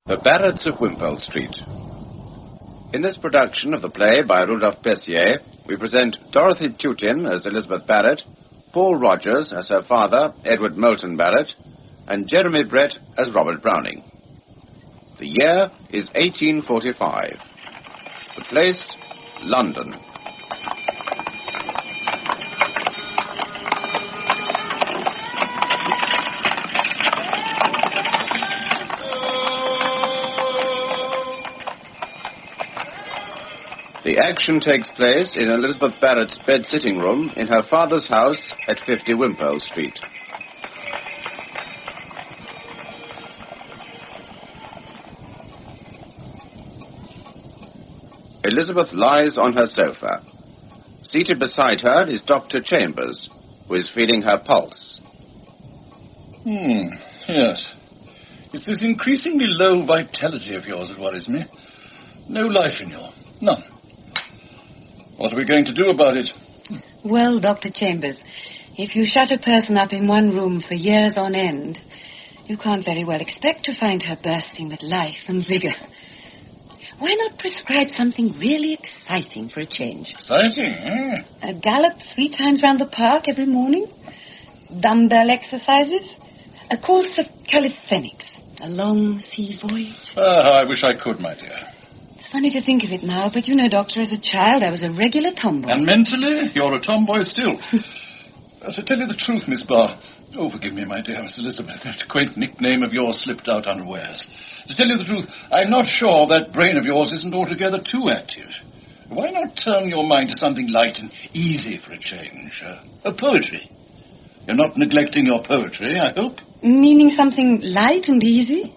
The Barretts of Wimpole Street. In this production of the play by Rudolph Bessier, we present Dorothy Tutin as Elizabeth Barrett, Paul Rogers as her father, Edward Moulton Barrett, and Jeremy Brett as Robert Browning. The year is 1845. The place, London. The action takes place in Elizabeth Barrett's bed-sitting room in her father's house at 50 Wimpole Street. Elizabeth lies on her sofa. Seated beside her is Dr. Chambers, who is feeling her pulse. Yes. It's this increasingly low vitality of yours that worries me. No life in you. None. What are we going to do about it? Well, Dr. Chambers, if you shut a person up in one room for years on end, you can't very well expect to find her bursting with life and vigor. Why not prescribe something really exciting for a change? Exciting, eh? A gallop 3 times round the park every morning, dumbbell exercises, a course of calisthenics, a long sea voyage. I wish I could, my dear. It's funny to think of it now, but you know, Doctor, as a child I was a regular tomboy. And mentally, you're a tomboy still. To tell you the truth, Miss Barr, forgive me, my dear Miss Elizabeth, that quaint nickname of yours slipped out unawares. To tell you the truth, I'm not sure that brain of yours isn't altogether too active. Why not turn your mind to something light and easy for a change? Poetry. You're not neglecting your poetry, I hope? Meaning something light and easy?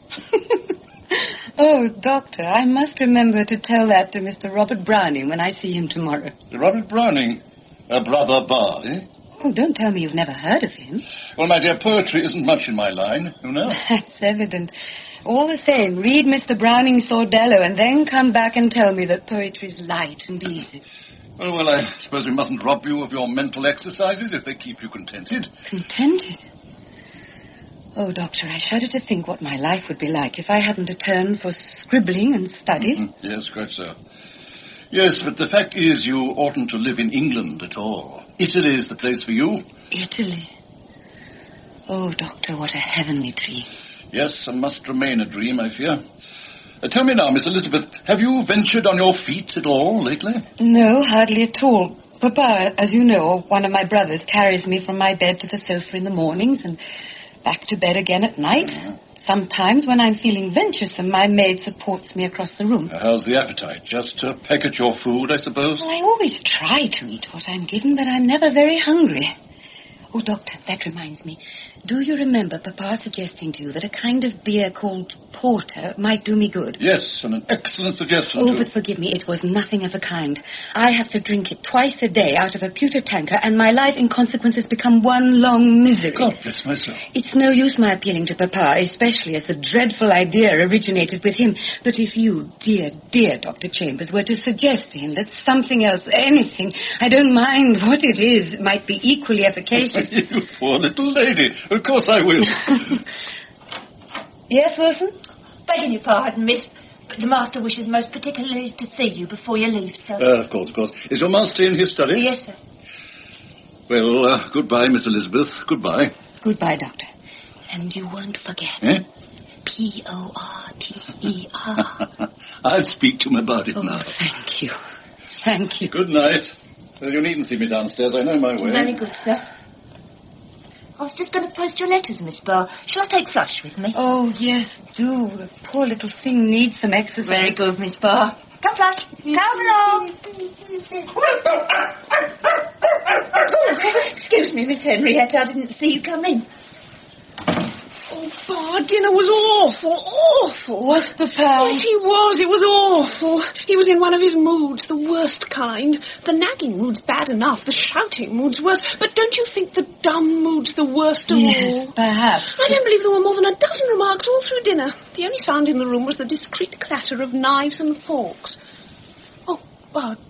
Oh, Doctor, I must remember to tell that to Mr. Robert Browning when I see him tomorrow. Robert Browning? Brother Barr, eh? Oh, don't tell me you've never heard of him. Well, my dear, poetry isn't much in my line, you know. That's evident. All the same, read Mr. Browning's Sordello and then come back and tell me that poetry's light and easy. Well, I suppose we mustn't rob you of your mental exercises if they keep you contented. Contented? Oh, Doctor, I shudder to think what my life would be like if I hadn't a turn for scribbling and study. Mm-hmm. Yes, quite so. Yes, but the fact is you oughtn't to live in England at all. Italy is the place for you. Italy? Oh, Doctor, what a heavenly dream. Yes, and must remain a dream, I fear. Tell me now, Miss Elizabeth, have you ventured on your feet at all lately? No, hardly at all. Papa, as you know, or one of my brothers carries me from my bed to the sofa in the mornings and back to bed again at night. Mm-hmm. Sometimes, when I'm feeling venturesome, my maid supports me across the room. How's the appetite? Just to peck at your food, I suppose? Well, I always try to eat what I'm given, but I'm never very hungry. Oh, Doctor, that reminds me. Do you remember Papa suggesting to you that a kind of beer called porter might do me good? Yes, and an excellent suggestion, too. But forgive me, it was nothing of the kind. I have to drink it twice a day out of a pewter tanker, and my life in consequence has become one long misery. God bless myself. It's no use my appealing to Papa, especially as the dreadful idea originated with him. But if you, dear, dear Dr. Chambers, were to suggest to him that something else, anything, I don't mind what it is, might be equally efficacious. You poor little lady. Of course I will. Yes, Wilson? Begging your pardon, miss, but the master wishes most particularly to see you before you leave, sir. Of course. Is your master in his study? Yes, sir. Well, goodbye, Miss Elizabeth. Goodbye. Goodbye, Doctor. And you won't forget. Porter. I'll speak to him about it now. Thank you. Thank you. Good night. Well, you needn't see me downstairs. I know my way. Very good, sir. I was just going to post your letters, Miss Barr. Shall I take Flush with me? Oh, yes, do. The poor little thing needs some exercise. Very good, Miss Barr. Come, Flush. Come along. Excuse me, Miss Henrietta. I didn't see you come in. Oh, Bar, dinner was awful. Was Papa? Yes, he was. It was awful. He was in one of his moods, the worst kind. The nagging mood's bad enough. The shouting mood's worse. But don't you think the dumb mood's the worst of all? Yes, perhaps. I don't believe there were more than a dozen remarks all through dinner. The only sound in the room was the discreet clatter of knives and forks. Oh,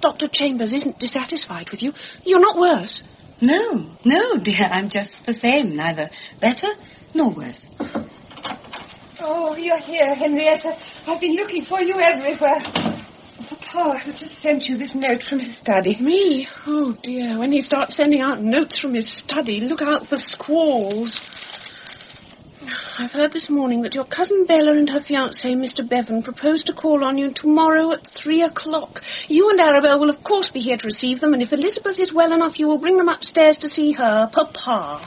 Dr. Chambers isn't dissatisfied with you. You're not worse. No, dear. I'm just the same. Neither better nor worse. Oh, you're here, Henrietta. I've been looking for you everywhere. Papa has just sent you this note from his study. Me? Oh, dear. When he starts sending out notes from his study, look out for squalls. I've heard this morning that your cousin Bella and her fiancé, Mr. Bevan, propose to call on you tomorrow at 3 o'clock. You and Arabelle will, of course, be here to receive them, and if Elizabeth is well enough, you will bring them upstairs to see her Papa.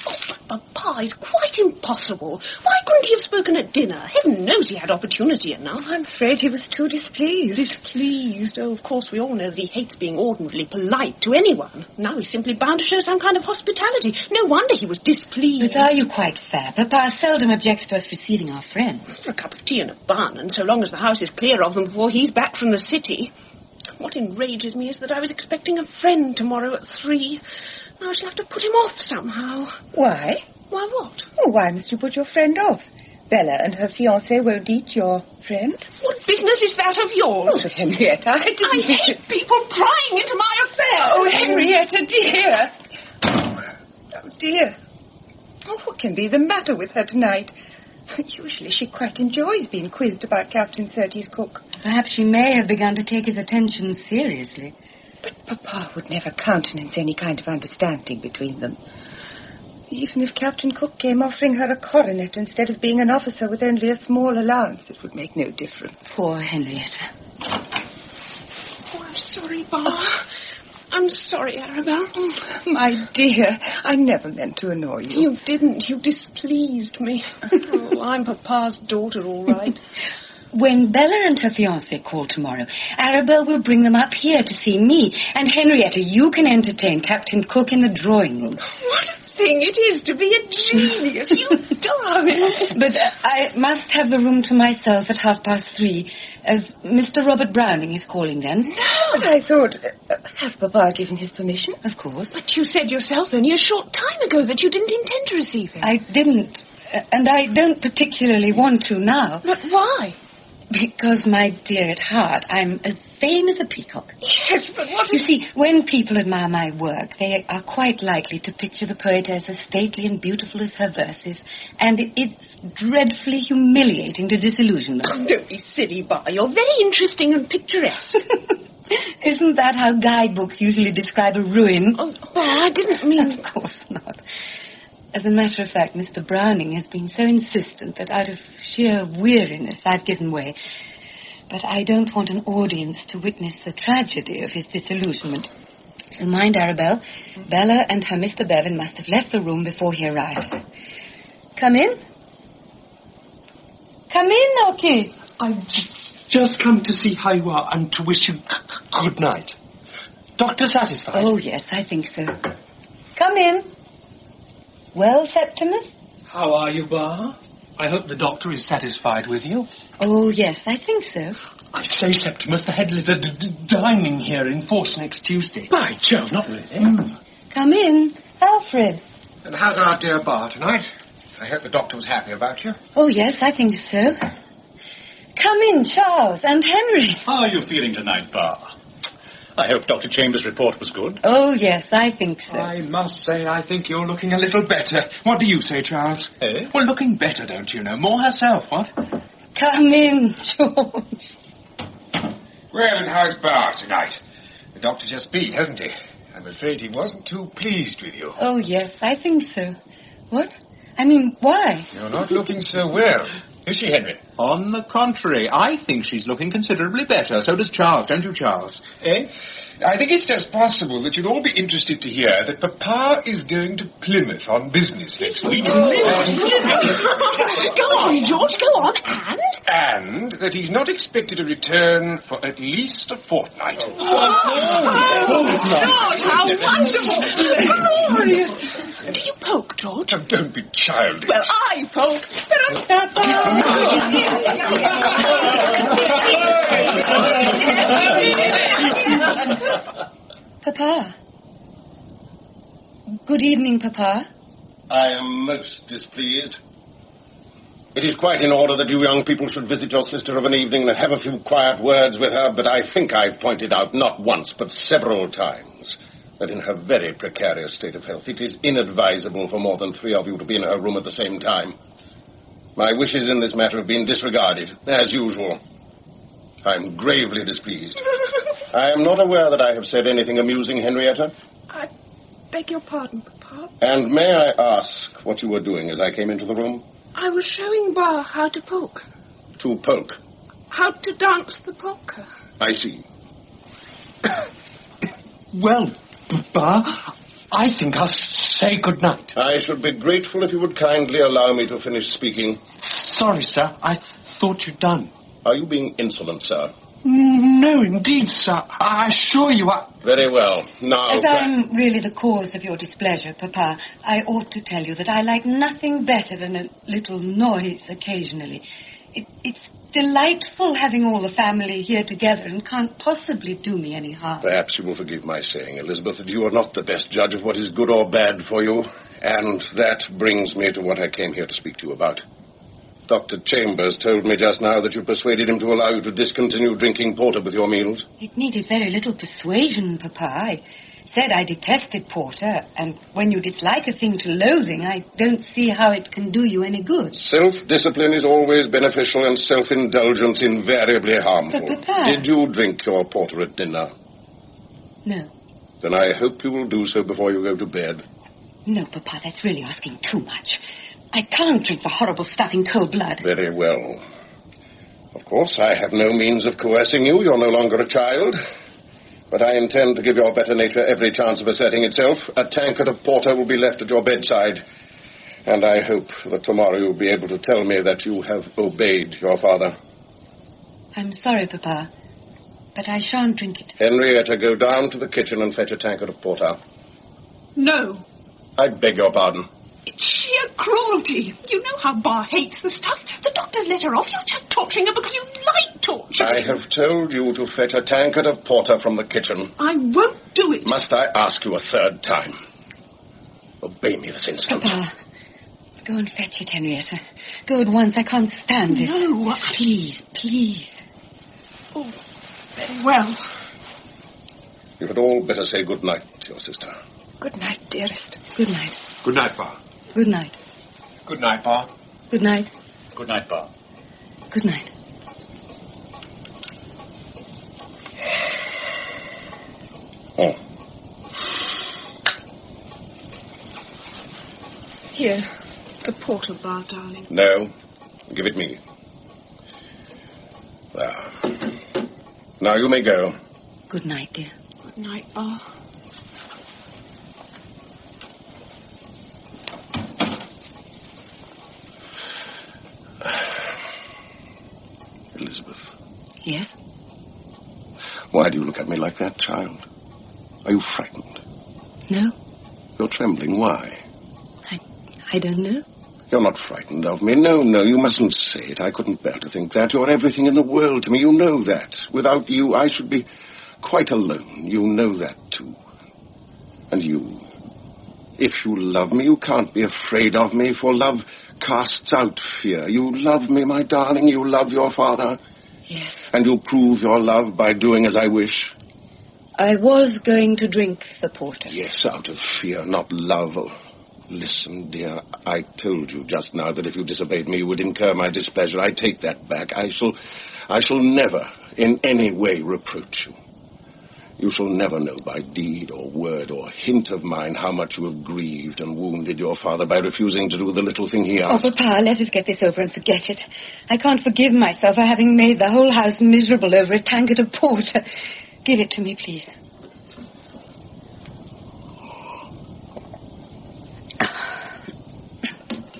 Oh, but Papa is quite impossible. Why couldn't he have spoken at dinner? Heaven knows he had opportunity enough. I'm afraid he was too displeased. Displeased? Oh, of course, we all know that he hates being ordinarily polite to anyone. Now he's simply bound to show some kind of hospitality. No wonder he was displeased. But are you quite fair? Papa seldom objects to us receiving our friends. For a cup of tea and a bun, and so long as the house is clear of them before he's back from the city. What enrages me is that I was expecting a friend tomorrow at 3. Now I shall have to put him off somehow. Why? Why what? Oh, why must you put your friend off? Bella and her fiancé won't eat your friend. What business is that of yours? Oh, Henrietta, I hate people prying into my affairs. Oh, Henrietta, dear. Oh, dear. Oh, what can be the matter with her tonight? Usually she quite enjoys being quizzed about Captain Surtees' cook. Perhaps she may have begun to take his attention seriously. But Papa would never countenance any kind of understanding between them. Even if Captain Cook came offering her a coronet instead of being an officer with only a small allowance, it would make no difference. Poor Henrietta. Oh, I'm sorry, Bar. I'm sorry, Arabelle. My dear, I never meant to annoy you. You didn't. You displeased me. Oh, I'm Papa's daughter, all right. When Bella and her fiancé call tomorrow, Arabelle will bring them up here to see me. And Henrietta, you can entertain Captain Cook in the drawing room. What a thing it is to be a genius, you darling. But I must have the room to myself at 3:30, as Mr. Robert Browning is calling then. No, I thought... has Papa given his permission? Of course. But you said yourself only a short time ago that you didn't intend to receive him. I didn't, and I don't particularly want to now. But why? Because, my dear, at heart, I'm as vain as a peacock. Yes, but what... You see, when people admire my work, they are quite likely to picture the poetess as stately and beautiful as her verses, and it's dreadfully humiliating to disillusion them. Oh, don't be silly, Bar. You're very interesting and picturesque. Isn't that how guidebooks usually describe a ruin? Oh, Bar, I didn't mean... Of course not. As a matter of fact, Mr. Browning has been so insistent that out of sheer weariness I've given way. But I don't want an audience to witness the tragedy of his disillusionment. So mind, Arabelle, Bella and her Mr. Bevan must have left the room before he arrives. Come in. Come in, Noki. I've just come to see how you are and to wish you good night. Doctor satisfied? Oh, yes, I think so. Come in. Well, Septimus? How are you, Bar? I hope the doctor is satisfied with you. Oh, yes, I think so. I say, Septimus, the Headleys are dining here in force next Tuesday. By Jove, not really. Come in. Alfred. And how's our dear Bar tonight? I hope the doctor was happy about you. Oh, yes, I think so. Come in, Charles and Henry. How are you feeling tonight, Bar? I hope Dr. Chambers' report was good. Oh, yes, I think so. I must say, I think you're looking a little better. What do you say, Charles? Eh? Well, looking better, don't you know? More herself, what? Come in, George. Well, and how's Bar tonight? The doctor's just been, hasn't he? I'm afraid he wasn't too pleased with you. Oh, yes, I think so. What? I mean, why? You're not looking so well. Is she, Henry? On the contrary, I think she's looking considerably better. So does Charles, don't you, Charles? Eh? I think it's just possible that you'd all be interested to hear that Papa is going to Plymouth on business next week. Go on, George, go on. And that he's not expected to return for at least a fortnight. Oh, George, how wonderful. Glorious. Do you poke, George? Oh, don't be childish. Well, I poke. Papa. Good evening, Papa. I am most displeased. It is quite in order that you young people should visit your sister of an evening and have a few quiet words with her, but I think I've pointed out not once but several times that in her very precarious state of health it is inadvisable for more than 3 of you to be in her room at the same time. My wishes in this matter have been disregarded, as usual. I'm gravely displeased. I am not aware that I have said anything amusing, Henrietta. I beg your pardon, Papa. And may I ask what you were doing as I came into the room? I was showing Bar how to polk. To polk. How to dance the polka. I see. Well, Papa, I think I'll say good night. I should be grateful if you would kindly allow me to finish speaking. Sorry, sir. I thought you'd done. Are you being insolent, sir? No, indeed, sir. I assure you I... Very well. Now... As I'm really the cause of your displeasure, Papa, I ought to tell you that I like nothing better than a little noise occasionally. It's delightful having all the family here together and can't possibly do me any harm. Perhaps you will forgive my saying, Elizabeth, that you are not the best judge of what is good or bad for you. And that brings me to what I came here to speak to you about. Dr. Chambers told me just now that you persuaded him to allow you to discontinue drinking porter with your meals. It needed very little persuasion, Papa. I said I detested porter, and when you dislike a thing to loathing, I don't see how it can do you any good. Self-discipline is always beneficial and self-indulgence invariably harmful. But, Papa... Did you drink your porter at dinner? No. Then I hope you will do so before you go to bed. No, Papa, that's really asking too much. I can't drink the horrible stuff in cold blood. Very well. Of course, I have no means of coercing you. You're no longer a child. But I intend to give your better nature every chance of asserting itself. A tankard of porter will be left at your bedside. And I hope that tomorrow you'll be able to tell me that you have obeyed your father. I'm sorry, Papa, but I shan't drink it. Henrietta, go down to the kitchen and fetch a tankard of porter. No. I beg your pardon. It's sheer cruelty. You know how Bar hates the stuff. The doctor's let her off. You're just torturing her because you like torturing. I have told you to fetch a tankard of porter from the kitchen. I won't do it. Must I ask you a third time? Obey me this instant. Papa, go and fetch it, Henrietta. Go at once. I can't stand this. No, Please, please. Oh, very well. You had all better say good night to your sister. Good night, dearest. Good night. Good night, Bar. Good night. Good night, Bar. Good night. Good night, Bar. Good night. Oh. Here, the porter, Bar, darling. No. Give it me. There. Now you may go. Good night, dear. Good night, Bar. Elizabeth. Yes? Why do you look at me like that, child? Are you frightened? No? You're trembling. Why? I don't know. You're not frightened of me. No, you mustn't say it. I couldn't bear to think that. You're everything in the world to me. You know that. Without you, I should be quite alone. You know that, too. And you. If you love me, you can't be afraid of me, for love casts out fear. You love me, my darling. You love your father. Yes. And you prove your love by doing as I wish. I was going to drink the porter. Yes, out of fear, not love. Oh, listen, dear, I told you just now that if you disobeyed me, you would incur my displeasure. I take that back. I shall never in any way reproach you. You shall never know by deed or word or hint of mine how much you have grieved and wounded your father by refusing to do the little thing he asked. Oh, Papa, let us get this over and forget it. I can't forgive myself for having made the whole house miserable over a tankard of porter. Give it to me, please.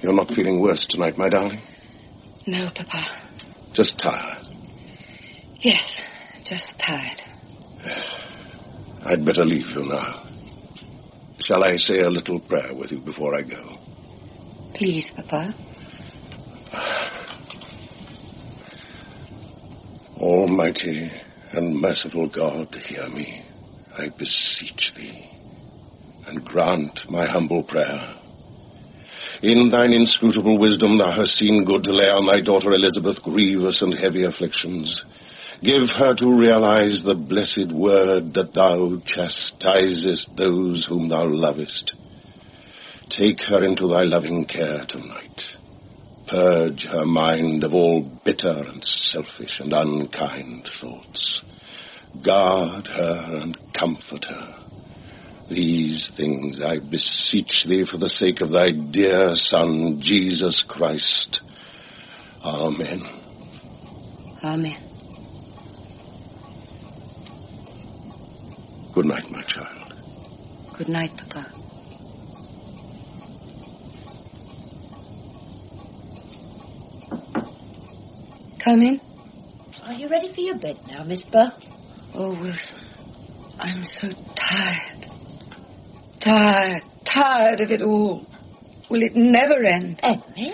You're not feeling worse tonight, my darling? No, Papa. Just tired? Yes, just tired. I'd better leave you now. Shall I say a little prayer with you before I go? Please, Papa. Almighty and merciful God, hear me, I beseech thee, and grant my humble prayer. In thine inscrutable wisdom thou hast seen good to lay on thy daughter Elizabeth grievous and heavy afflictions. Give her to realize the blessed word that thou chastisest those whom thou lovest. Take her into thy loving care tonight, Purge her mind of all bitter and selfish and unkind thoughts. Guard her and comfort her. These things I beseech thee for the sake of thy dear Son, Jesus Christ. Amen. Amen. Good night, my child. Good night, Papa. Come in. Are you ready for your bed now, Miss Barr? Oh, Wilson, I'm so tired. Tired of it all. Will it never end? Henry?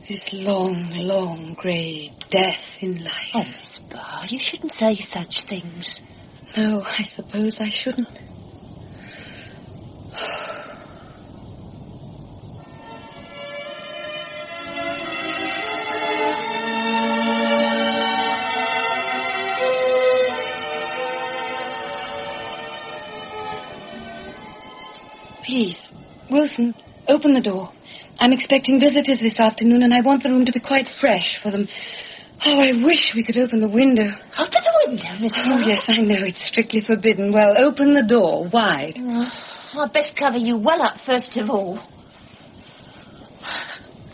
This long, grey death in life. Oh, Miss Barr, you shouldn't say such things. No, I suppose I shouldn't. Please, Wilson, open the door. I'm expecting visitors this afternoon, and I want the room to be quite fresh for them. Oh, I wish we could open the window. Open the window, Miss Barr? Oh, yes, I know. It's strictly forbidden. Well, open the door wide. Oh, I'd best cover you well up first of all.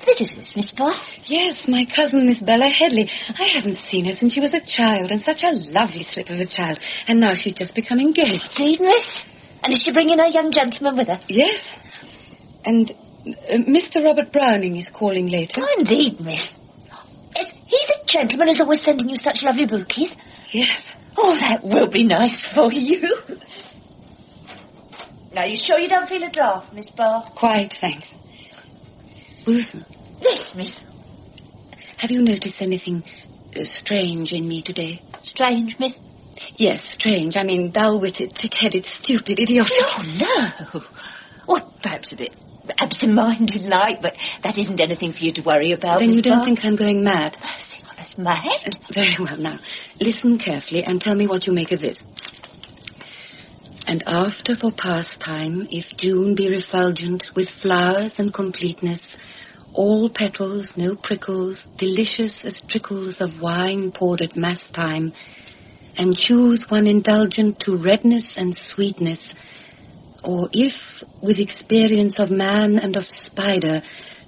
Visitors, Miss Barr? Yes, my cousin, Miss Bella Headley. I haven't seen her since she was a child, and such a lovely slip of a child. And now she's just become engaged. Indeed, miss? And is she bringing her young gentleman with her? Yes. And Mr. Robert Browning is calling later. Oh, indeed, miss. Is he the gentleman who's always sending you such lovely bouquets? Yes. Oh, that will be nice for you. Now, you sure you don't feel a draught, Miss Barr? Quite, thanks. Wilson. Yes, miss. Have you noticed anything strange in me today? Strange, miss? Yes, strange. I mean, dull-witted, thick-headed, stupid, idiotic. Oh, no. Well, perhaps a bit absent-minded like, but that isn't anything for you to worry about, Then Miss you don't Barr? think I'm going mad? Well, that's mad. Very well, now. Listen carefully and tell me what you make of this. And after for pastime, if June be refulgent with flowers and completeness, all petals, no prickles, delicious as trickles of wine poured at mass time, and choose one indulgent to redness and sweetness, or if, with experience of man and of spider,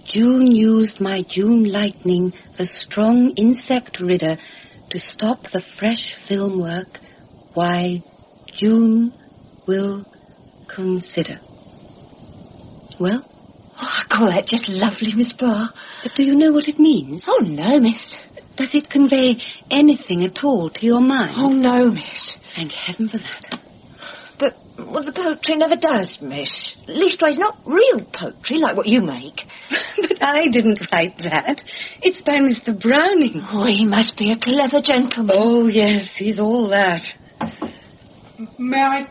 June used my June lightning, the strong insect ridder, to stop the fresh film work, why, June will consider. Well? Oh, I call that just lovely, Miss Barr. But do you know what it means? Oh, no, miss. Does it convey anything at all to your mind? Oh, no, miss. Thank heaven for that. But, well, the poetry never does, miss. Leastways, not real poetry like what you make. But I didn't write that. It's by Mr. Browning. Oh, he must be a clever gentleman. Oh, yes, he's all that. May I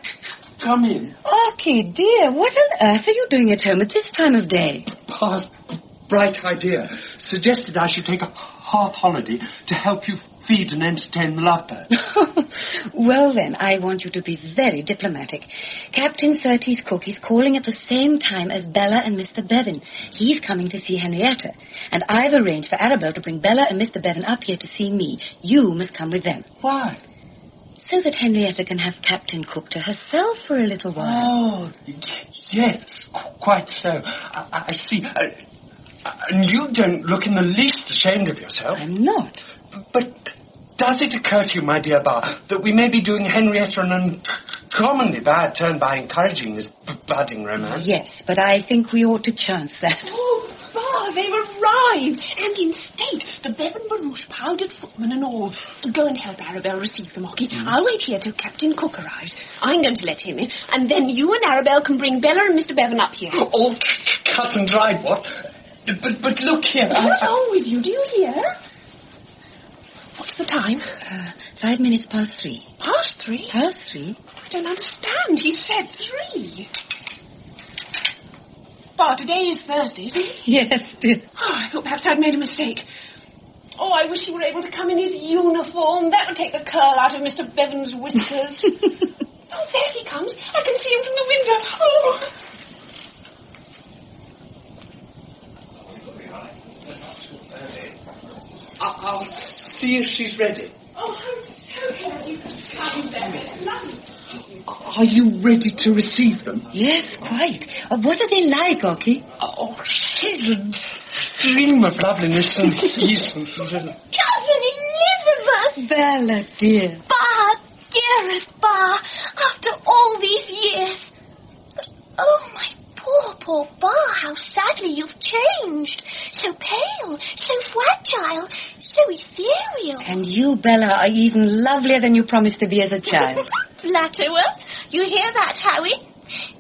come in? Archie, dear, what on earth are you doing at home at this time of day? Pa's bright idea suggested I should take a half holiday to help you feed and entertain the lovebird. Well, then, I want you to be very diplomatic. Captain Surtees' cook is calling at the same time as Bella and Mr. Bevan. He's coming to see Henrietta. And I've arranged for Arabelle to bring Bella and Mr. Bevan up here to see me. You must come with them. Why? So that Henrietta can have Captain Cook to herself for a little while. Oh, yes, quite so. I see. And you don't look in the least ashamed of yourself. I'm not. But does it occur to you, my dear Barr, that we may be doing Henrietta an uncommonly bad turn by encouraging this budding romance? Yes, but I think we ought to chance that. Oh, Barr, they've arrived. And in state, the Bevan Barouche, powdered footman and all. Go and help Arabelle receive them, Ockie. I'll wait here till Captain Cook arrives. I'm going to let him in, and then you and Arabelle can bring Bella and Mr. Bevan up here. All cut and dried, what? But look here. What's wrong with you? Do you hear? What's the time? 5 minutes past 3. Past 3? Past 3? I don't understand. He said 3. Barr, today is Thursday, isn't it? Yes, dear. Oh, I thought perhaps I'd made a mistake. Oh, I wish he were able to come in his uniform. That would take the curl out of Mr. Bevan's whiskers. Oh, there he comes. I can see him from the window. Oh! I'll see if she's ready. Oh, I'm so glad you could come, Barrett. Lovely. Are you ready to receive them? Yes, quite. What are they like, Ocky? Oh, she's a dream of loveliness and ease and little... Cousin Elizabeth! Bella, dear. Bar, dearest Bar, after all these years. But, oh, my poor Bar, how sadly you've changed. So pale, so fragile, so ethereal. And you, Bella, are even lovelier than you promised to be as a child. Flatterer, you hear that, Howie?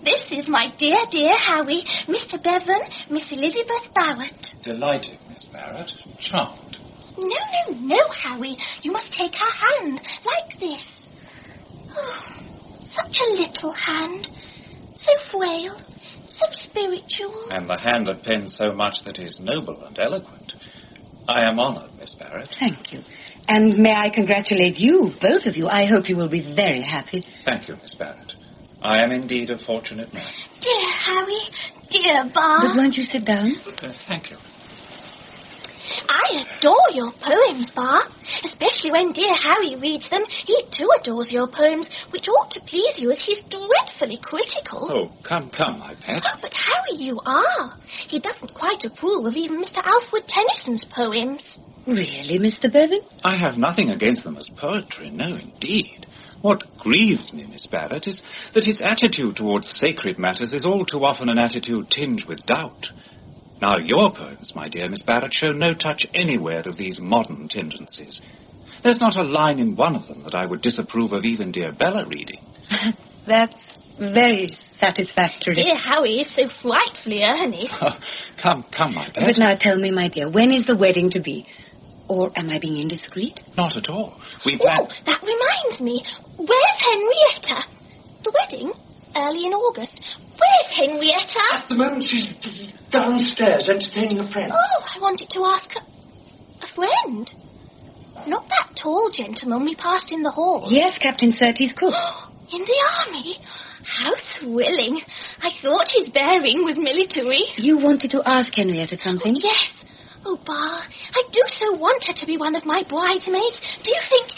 This is my dear, dear Howie, Mr. Bevan, Miss Elizabeth Barrett. Delighted, Miss Barrett. Charmed. No, Howie. You must take her hand, like this. Oh, such a little hand. So frail, so spiritual. And the hand that pens so much that is noble and eloquent. I am honoured, Miss Barrett. Thank you. And may I congratulate you, both of you. I hope you will be very happy. Thank you, Miss Barrett. I am indeed a fortunate man. Dear Howie, dear Bar. But won't you sit down? Thank you. I adore your poems, Bar. Especially when dear Howie reads them. He too adores your poems, which ought to please you as he's dreadfully critical. Oh, come, my pet. Oh, but Howie, you are. He doesn't quite approve of even Mr. Alfred Tennyson's poems. Really, Mr. Bevan? I have nothing against them as poetry, no, indeed. What grieves me, Miss Barrett, is that his attitude towards sacred matters is all too often an attitude tinged with doubt. Now, your poems, my dear Miss Barrett, show no touch anywhere of these modern tendencies. There's not a line in one of them that I would disapprove of even dear Bella reading. That's very satisfactory. Dear Howie is so frightfully earnest. Come, my pet. But now tell me, my dear, when is the wedding to be? Or am I being indiscreet? Not at all. Oh, that reminds me. Where's Henrietta? The wedding? Early in August. Where's Henrietta? At the moment she's downstairs entertaining a friend. Oh, I wanted to ask her. A friend? Not that tall gentleman we passed in the hall. Yes, Captain Surtees cook. In the army? How thrilling. I thought his bearing was military. You wanted to ask Henrietta something? Oh, yes. Oh, Bar, I do so want her to be one of my bridesmaids. Do you think...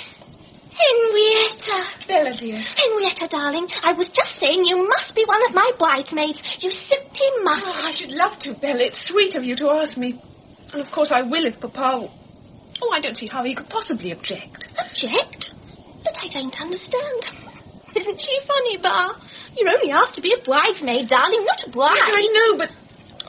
Henrietta. Bella, dear. Henrietta, darling, I was just saying you must be one of my bridesmaids. You simply must. Oh, I should love to, Bella. It's sweet of you to ask me. And, of course, I will if Papa... Oh, I don't see how he could possibly object. Object? But I don't understand. Isn't she funny, Bar? You're only asked to be a bridesmaid, darling, not a bride. Yes, I know, but...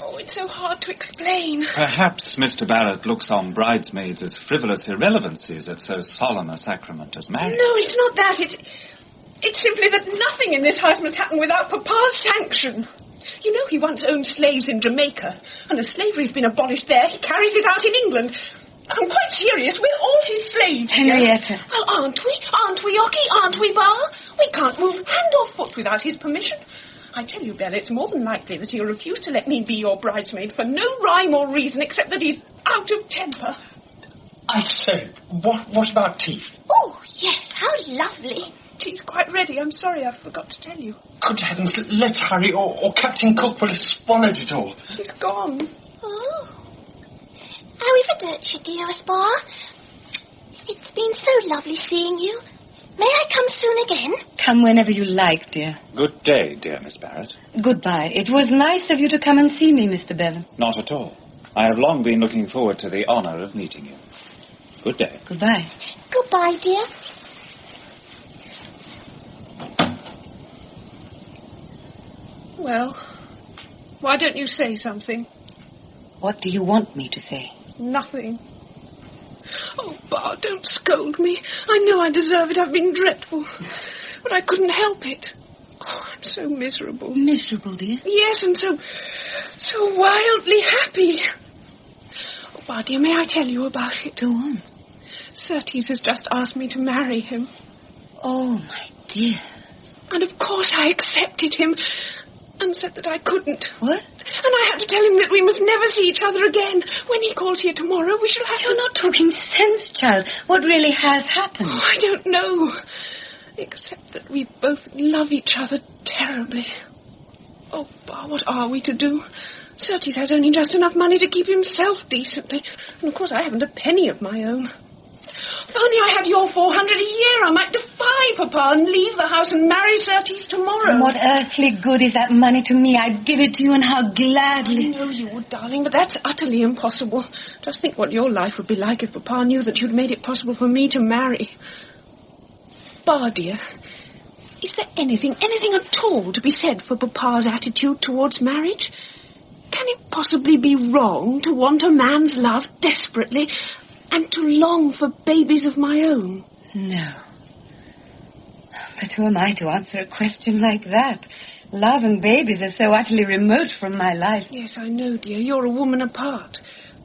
Oh, it's so hard to explain. Perhaps Mr. Barrett looks on bridesmaids as frivolous irrelevancies at so solemn a sacrament as marriage. No, it's not that. It's simply that nothing in this house must happen without Papa's sanction. You know he once owned slaves in Jamaica, and as slavery's been abolished there, he carries it out in England. I'm quite serious. We're all his slaves. Henrietta. Yes? Well, aren't we? Aren't we, Ocky? Aren't we, Bar? We can't move hand or foot without his permission. I tell you, Bella, it's more than likely that he'll refuse to let me be your bridesmaid for no rhyme or reason except that he's out of temper. I say, what about tea? Oh, yes, how lovely. Tea's quite ready. I'm sorry I forgot to tell you. Good heavens, let's hurry, or Captain Cook will have swallowed it all. He's gone. Oh. Arrivederci, dearest Bar. It's been so lovely seeing you. May I come soon again? Come whenever you like, dear. Good day, dear Miss Barrett. Goodbye. It was nice of you to come and see me, Mr. Bevan. Not at all. I have long been looking forward to the honour of meeting you. Good day. Goodbye. Goodbye, dear. Well, why don't you say something? What do you want me to say? Nothing. Oh, Bar, don't scold me. I know I deserve it. I've been dreadful. But I couldn't help it. Oh, I'm so miserable. Miserable, dear? Yes, and so wildly happy. Oh, Bar, dear, may I tell you about it? Go on. Surtees has just asked me to marry him. Oh, my dear. And of course I accepted him and said that I couldn't. What? And I had to tell him that we must never see each other again. When he calls here tomorrow, we shall have You're not talking sense, child. What really has happened? Oh, I don't know. Except that we both love each other terribly. Oh, Bar, what are we to do? Surtees has only just enough money to keep himself decently. And, of course, I haven't a penny of my own. If only I had your 400 a year, I might defy Papa and leave the house and marry Surtees tomorrow. And what earthly good is that money to me? I'd give it to you, and how gladly. I know you would, darling, but that's utterly impossible. Just think what your life would be like if Papa knew that you'd made it possible for me to marry. Bar, dear, is there anything at all to be said for Papa's attitude towards marriage? Can it possibly be wrong to want a man's love desperately and to long for babies of my own? No. But who am I to answer a question like that? Love and babies are so utterly remote from my life. Yes, I know, dear. You're a woman apart.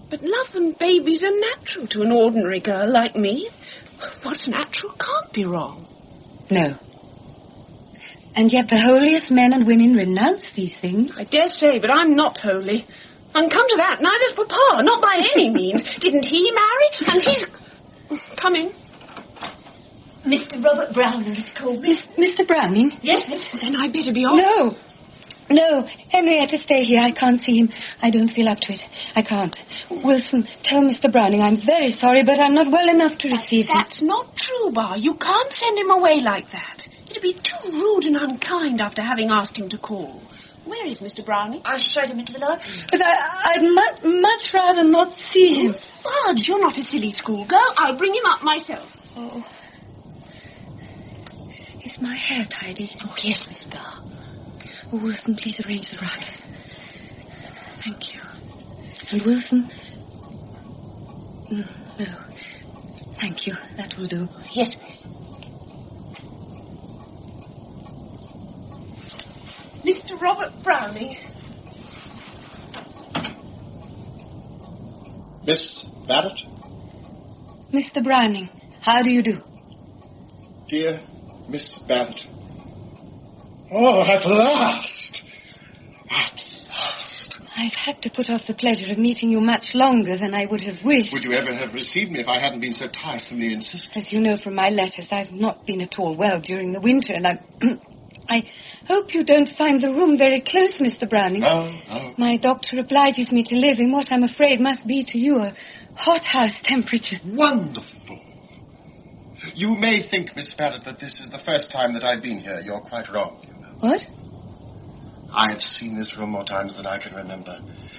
But love and babies are natural to an ordinary girl like me. What's natural can't be wrong. No. And yet the holiest men and women renounce these things. I dare say, but I'm not holy. And come to that, neither's Papa, not by any means. Didn't he marry? And he's... Come in. Mr. Robert Browning has called me. Mr. Browning? Yes, miss. Then I'd better be off. No, Henrietta, stay here. I can't see him. I don't feel up to it. I can't. Wilson, tell Mr. Browning I'm very sorry, but I'm not well enough to receive him. That's not true, Bar. You can't send him away like that. It'd be too rude and unkind after having asked him to call. Where is Mr. Browning? I showed him into the library. But I'd much rather not see him. Fudge, you're not a silly schoolgirl. I'll bring him up myself. Oh. Is my hair tidy? Oh, yes, Miss Barr. Oh, Wilson, please arrange the rug. Thank you. And Wilson... No. Thank you. That will do. Yes, miss. Mr. Robert Browning. Miss Barrett? Mr. Browning, how do you do? Dear Miss Barrett. Oh, at last! At last! I've had to put off the pleasure of meeting you much longer than I would have wished. Would you ever have received me if I hadn't been so tiresomely insistent? As you know from my letters, I've not been at all well during the winter, and I hope you don't find the room very close, Mr. Browning. No. My doctor obliges me to live in what I'm afraid must be to you a hothouse temperature. Wonderful. You may think, Miss Barrett, that this is the first time that I've been here. You're quite wrong, you know. What? I've seen this room more times than I can remember.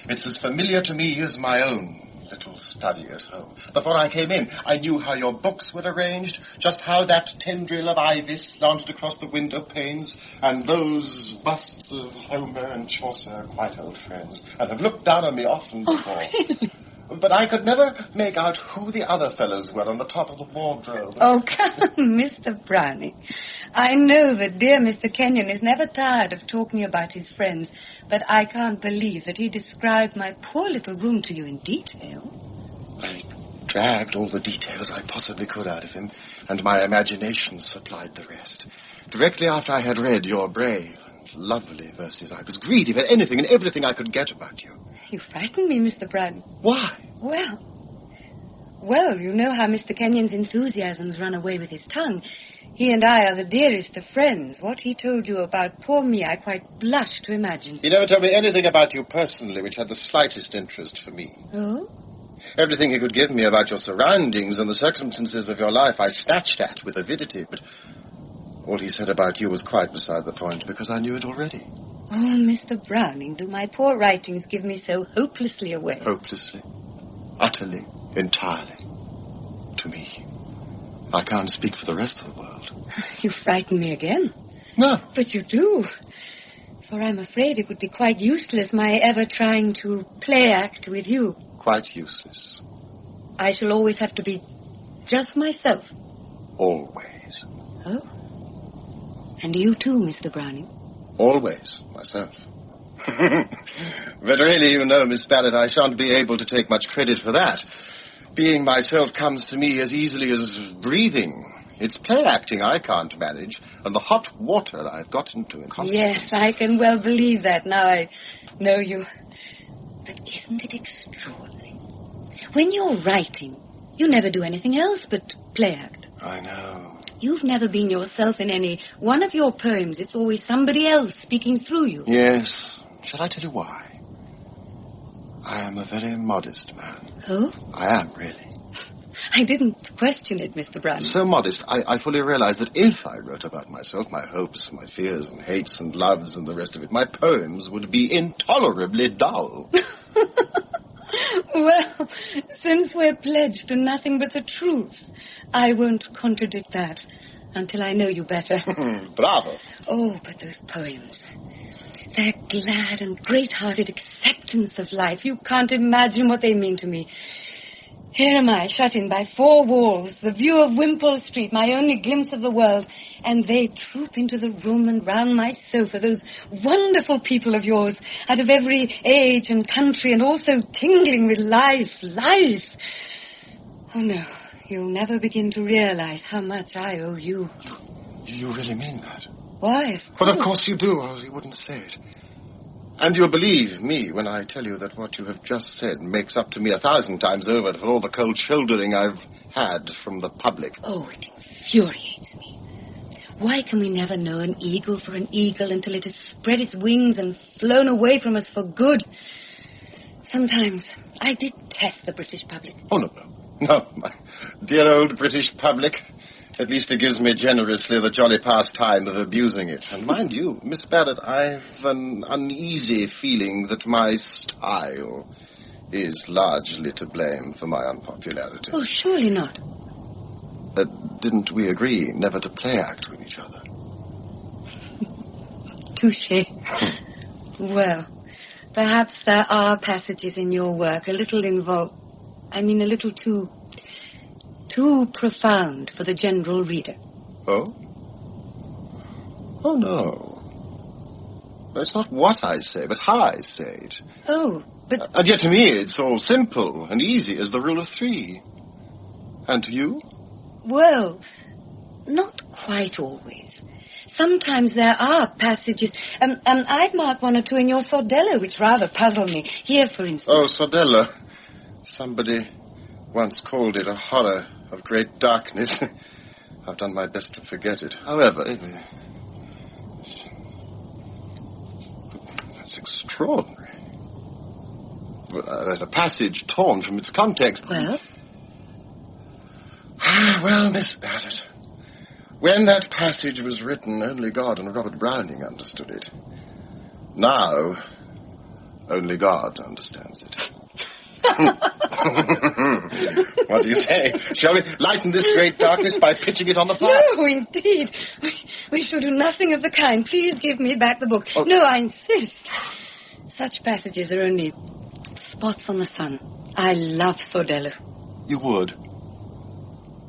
It's as familiar to me as my own little study at home. Before I came in, I knew how your books were arranged, just how that tendril of ivy slanted across the window panes, and those busts of Homer and Chaucer are quite old friends, and have looked down on me often before. Oh, really? But I could never make out who the other fellows were on the top of the wardrobe. Oh, come, Mr. Browning. I know that dear Mr. Kenyon is never tired of talking about his friends, but I can't believe that he described my poor little room to you in detail. I dragged all the details I possibly could out of him, and my imagination supplied the rest. Directly after I had read your brave and lovely verses, I was greedy for anything and everything I could get about you. You frightened me, Mr. Browning. Why? Well, you know how Mr. Kenyon's enthusiasms run away with his tongue. He and I are the dearest of friends. What he told you about poor me, I quite blush to imagine. He never told me anything about you personally which had the slightest interest for me. Oh? Everything he could give me about your surroundings and the circumstances of your life I snatched at with avidity, but all he said about you was quite beside the point, because I knew it already. Oh, Mr. Browning, do my poor writings give me so hopelessly away? Hopelessly. Utterly. Entirely. To me. I can't speak for the rest of the world. You frighten me again. No. But you do. For I'm afraid it would be quite useless my ever trying to play act with you. Quite useless. I shall always have to be just myself. Always. Oh? And you too, Mr. Browning? Always, myself. But really, you know, Miss Barrett, I shan't be able to take much credit for that. Being myself comes to me as easily as breathing. It's play acting I can't manage, and the hot water I've got into in consequence. Yes, I can well believe that now I know you. But isn't it extraordinary? When you're writing, you never do anything else but play act. I know. You've never been yourself in any one of your poems. It's always somebody else speaking through you. Yes. Shall I tell you why? I am a very modest man. Oh? I am, really. I didn't question it, Mr. Brown. So modest, I fully realize that if I wrote about myself, my hopes, my fears and hates and loves and the rest of it, my poems would be intolerably dull. Well, since we're pledged to nothing but the truth, I won't contradict that until I know you better. Bravo. Oh, but those poems. Their glad and great-hearted acceptance of life. You can't imagine what they mean to me. Here am I, shut in by 4 walls, the view of Wimpole Street, my only glimpse of the world, and they troop into the room and round my sofa, those wonderful people of yours, out of every age and country, and also tingling with life. Oh, no, you'll never begin to realize how much I owe you. You really mean that? Why, Well, of course you do, or you wouldn't say it. And you'll believe me when I tell you that what you have just said makes up to me 1,000 times over for all the cold shouldering I've had from the public. Oh, it infuriates me. Why can we never know an eagle for an eagle until it has spread its wings and flown away from us for good? Sometimes I detest the British public. Oh, no, my dear old British public. At least it gives me generously the jolly pastime of abusing it. And mind you, Miss Barrett, I've an uneasy feeling that my style is largely to blame for my unpopularity. Oh, surely not. Didn't we agree never to play act with each other? Touché. Well, perhaps there are passages in your work a little too profound for the general reader. Oh? Oh, no. It's not what I say, but how I say it. Oh, but... And yet to me it's all simple and easy as the rule of 3. And to you? Well, not quite always. Sometimes there are passages, and I've marked 1 or 2 in your Sordello, which rather puzzle me. Here, for instance. Oh, Sordello. Somebody once called it a horror of great darkness. I've done my best to forget it. However, that's extraordinary. A passage torn from its context. Well? Well, Miss Barrett, when that passage was written, only God and Robert Browning understood it. Now, only God understands it. What do you say? Shall we lighten this great darkness by pitching it on the fire? No, indeed. We shall do nothing of the kind. Please give me back the book. Oh. No, I insist. Such passages are only spots on the sun. I love Sordello. You would?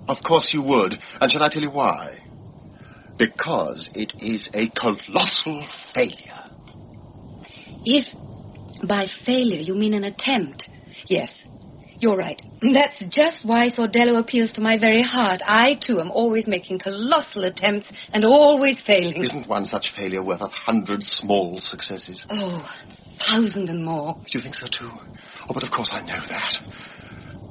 Of course you would. And shall I tell you why? Because it is a colossal failure. If by failure you mean an attempt... Yes, you're right. That's just why Sordello appeals to my very heart. I, too, am always making colossal attempts and always failing. Isn't one such failure worth 100 small successes? Oh, 1,000 and more. You think so, too? Oh, but of course I know that.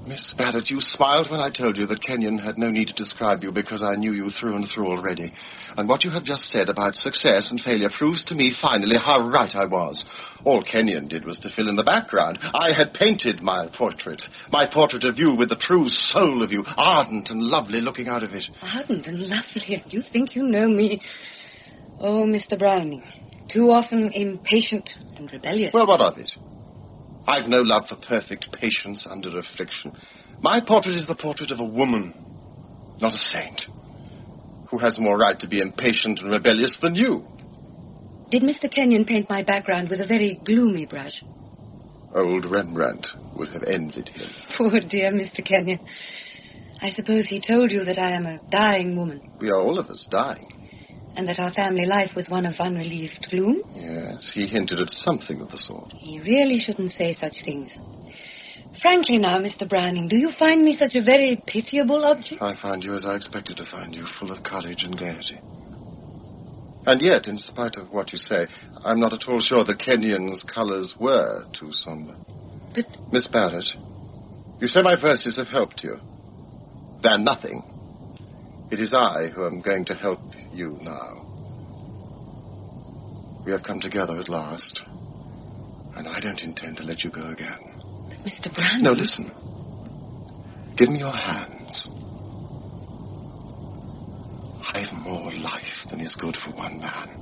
Miss Barrett, you smiled when I told you that Kenyon had no need to describe you because I knew you through and through already. And what you have just said about success and failure proves to me finally how right I was. All Kenyon did was to fill in the background. I had painted my portrait of you with the true soul of you, ardent and lovely looking out of it. Ardent and lovely, and you think you know me. Oh, Mr. Browning, too often impatient and rebellious. Well, what of it? I've no love for perfect patience under affliction. My portrait is the portrait of a woman, not a saint. Who has more right to be impatient and rebellious than you? Did Mr. Kenyon paint my background with a very gloomy brush? Old Rembrandt would have envied him. Poor dear Mr. Kenyon. I suppose he told you that I am a dying woman. We are all of us dying. And that our family life was one of unrelieved gloom? Yes, he hinted at something of the sort. He really shouldn't say such things. Frankly now, Mr. Browning, do you find me such a very pitiable object? I find you as I expected to find you, full of courage and gaiety. And yet, in spite of what you say, I'm not at all sure that Kenyon's colours were too sombre. But... Miss Barrett, you say my verses have helped you. They're nothing. It is I who am going to help you now. We have come together at last, and I don't intend to let you go again. Mr. Browning... No, listen. Give me your hands. I've more life than is good for one man.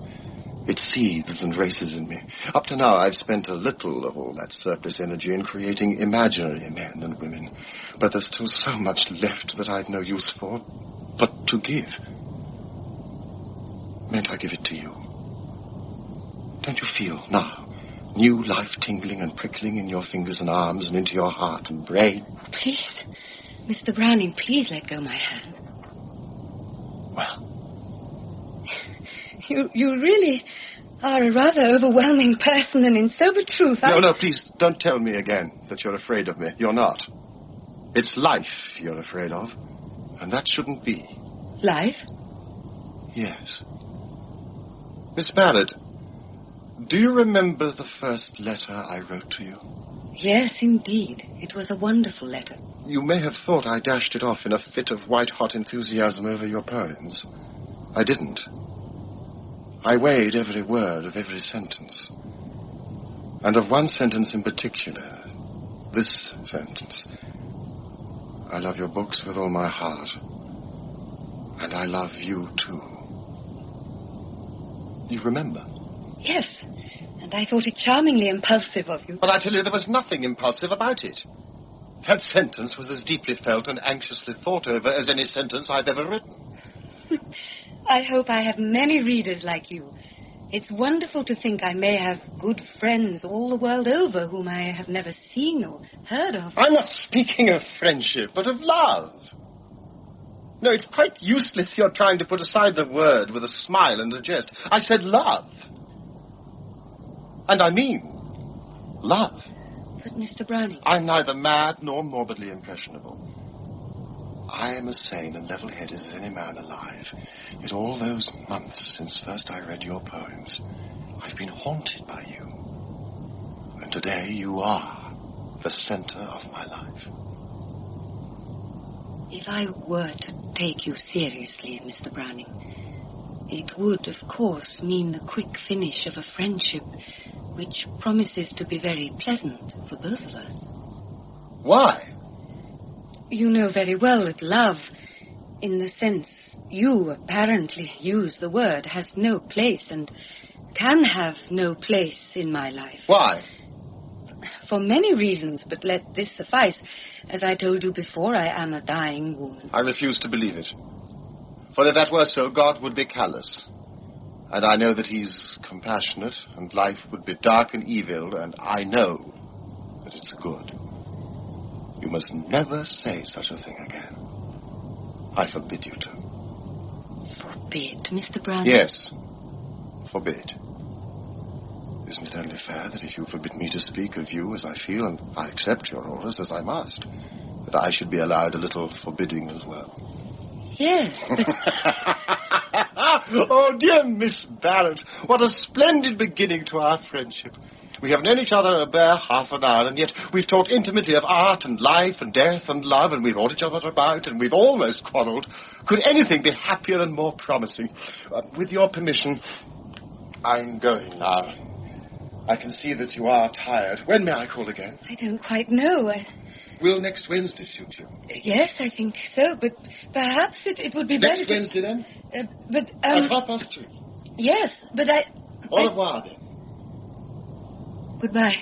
It seethes and races in me. Up to now, I've spent a little of all that surplus energy in creating imaginary men and women. But there's still so much left that I've no use for but to give. Mayn't I give it to you? Don't you feel now new life tingling and prickling in your fingers and arms and into your heart and brain? Please, Mr. Browning, please let go my hand. Well... You really are a rather overwhelming person, and in sober truth, No, please, don't tell me again that you're afraid of me. You're not. It's life you're afraid of, and that shouldn't be. Life? Yes. Miss Barrett, do you remember the first letter I wrote to you? Yes, indeed. It was a wonderful letter. You may have thought I dashed it off in a fit of white-hot enthusiasm over your poems. I didn't. I weighed every word of every sentence. And of one sentence in particular, this sentence. I love your books with all my heart. And I love you, too. You remember? Yes, and I thought it charmingly impulsive of you. But I tell you, there was nothing impulsive about it. That sentence was as deeply felt and anxiously thought over as any sentence I've ever written. I hope I have many readers like you. It's wonderful to think I may have good friends all the world over whom I have never seen or heard of. I'm not speaking of friendship, but of love. No, it's quite useless you're trying to put aside the word with a smile and a jest. I said love. And I mean love. But, Mr. Browning... I'm neither mad nor morbidly impressionable. I am as sane and level-headed as any man alive. Yet all those months since first I read your poems, I've been haunted by you. And today you are the center of my life. If I were to take you seriously, Mr. Browning, it would, of course, mean the quick finish of a friendship which promises to be very pleasant for both of us. Why? You know very well that love, in the sense you apparently use the word, has no place and can have no place in my life. Why? For many reasons, but let this suffice. As I told you before, I am a dying woman. I refuse to believe it. For if that were so, God would be callous. And I know that he's compassionate, and life would be dark and evil, and I know that it's good. You must never say such a thing again. I forbid you to. Forbid, Mr. Browning? Yes, forbid. Isn't it only fair that if you forbid me to speak of you as I feel, and I accept your orders as I must, that I should be allowed a little forbidding as well? Yes, but... Oh, dear Miss Barrett, what a splendid beginning to our friendship. We have known each other a bare half an hour, and yet we've talked intimately of art and life and death and love, and we've ordered each other about, and we've almost quarrelled. Could anything be happier and more promising? With your permission, I'm going now. I can see that you are tired. When may I call again? I don't quite know. Will next Wednesday suit you? Yes, I think so, but perhaps it would be better... Next Wednesday, then? At 2:30. Yes, but Au revoir, then. Goodbye.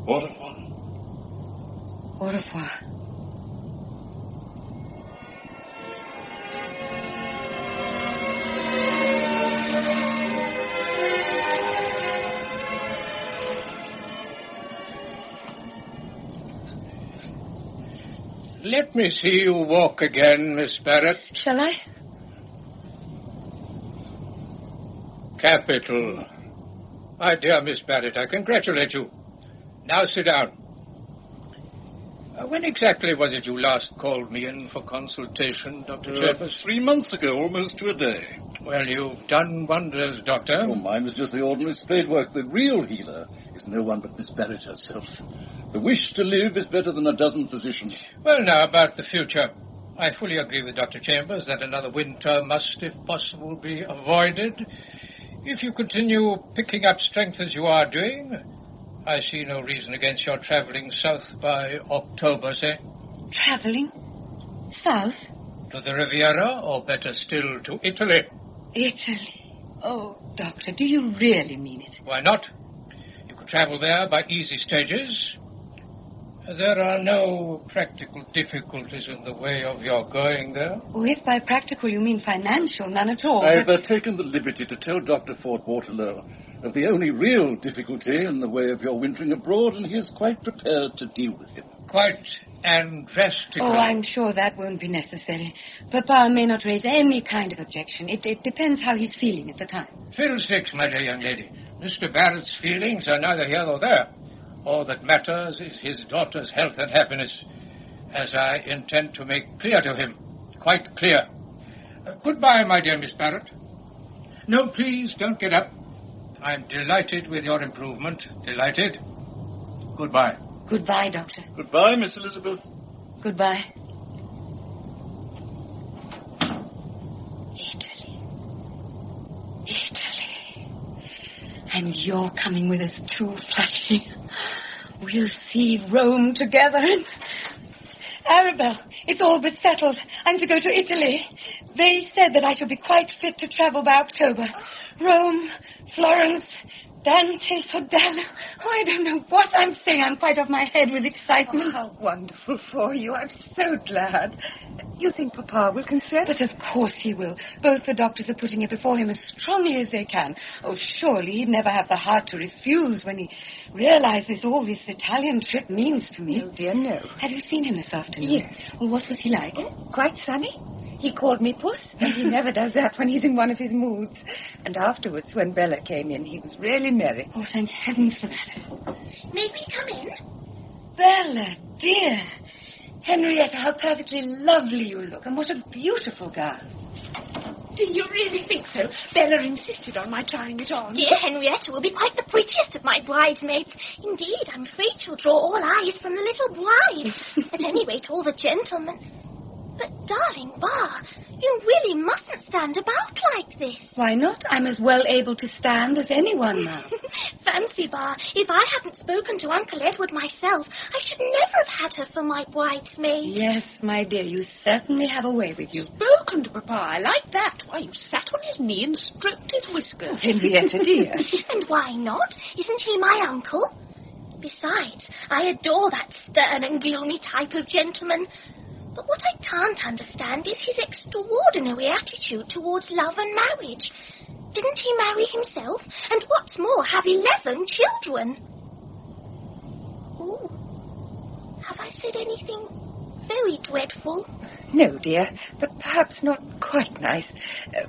Au revoir. Au revoir. Let me see you walk again, Miss Barrett. Shall I? Capital. My dear Miss Barrett, I congratulate you. Now sit down. When exactly was it you last called me in for consultation, Dr. Chambers? 3 months ago, almost to a day. Well, you've done wonders, Doctor. Oh, mine was just the ordinary spade work. The real healer is no one but Miss Barrett herself. The wish to live is better than a dozen physicians. Well, now, about the future. I fully agree with Dr. Chambers that another winter must, if possible, be avoided. If you continue picking up strength as you are doing, I see no reason against your travelling south by October, say. Travelling? South? To the Riviera, or better still, to Italy. Italy? Oh, Doctor, do you really mean it? Why not? You could travel there by easy stages. There are no practical difficulties in the way of your going there. Oh, if by practical you mean financial, none at all. I've taken the liberty to tell Dr. Fort Waterlow of the only real difficulty in the way of your wintering abroad, and he is quite prepared to deal with it. Quite and drastically. Oh, I'm sure that won't be necessary. Papa may not raise any kind of objection. It depends how he's feeling at the time. Fiddlesticks, my dear young lady. Mr. Barrett's feelings are neither here nor there. All that matters is his daughter's health and happiness, as I intend to make clear to him. Quite clear. Goodbye, my dear Miss Barrett. No, please, don't get up. I'm delighted with your improvement. Delighted. Goodbye. Goodbye, Doctor. Goodbye, Miss Elizabeth. Goodbye. Italy. And you're coming with us too, Flushy. We'll see Rome together. Arabelle, it's all but settled. I'm to go to Italy. They said that I shall be quite fit to travel by October. Rome, Florence, Dante, Sodella. Oh, I don't know what I'm saying. I'm quite off my head with excitement. Oh, how wonderful for you. I'm so glad. You think Papa will consent? But of course he will. Both the doctors are putting it before him as strongly as they can. Oh, surely he'd never have the heart to refuse when he realizes all this Italian trip means to me. No, dear, no. Have you seen him this afternoon? Yes. Well, what was he like? Oh, quite sunny. He called me Puss, and he never does that when he's in one of his moods. And afterwards, when Bella came in, he was really merry. Oh, thank heavens for that. May we come in? Bella, dear. Henrietta, how perfectly lovely you look, and what a beautiful gown. Do you really think so? Bella insisted on my trying it on. Dear Henrietta will be quite the prettiest of my bridesmaids. Indeed, I'm afraid she'll draw all eyes from the little bride. At any rate, all the gentlemen. But, darling Bar, you really mustn't stand about like this. Why not? I'm as well able to stand as anyone now. Fancy, Bar, if I hadn't spoken to Uncle Edward myself, I should never have had her for my bridesmaid. Yes, my dear, you certainly have a way with you. Spoken to Papa, I like that. Why, you sat on his knee and stroked his whiskers. Oh, Henrietta, dear. And why not? Isn't he my uncle? Besides, I adore that stern and gloomy type of gentleman. But what I can't understand is his extraordinary attitude towards love and marriage. Didn't he marry himself? And what's more, have 11 children? Oh, have I said anything very dreadful? No, dear, but perhaps not quite nice.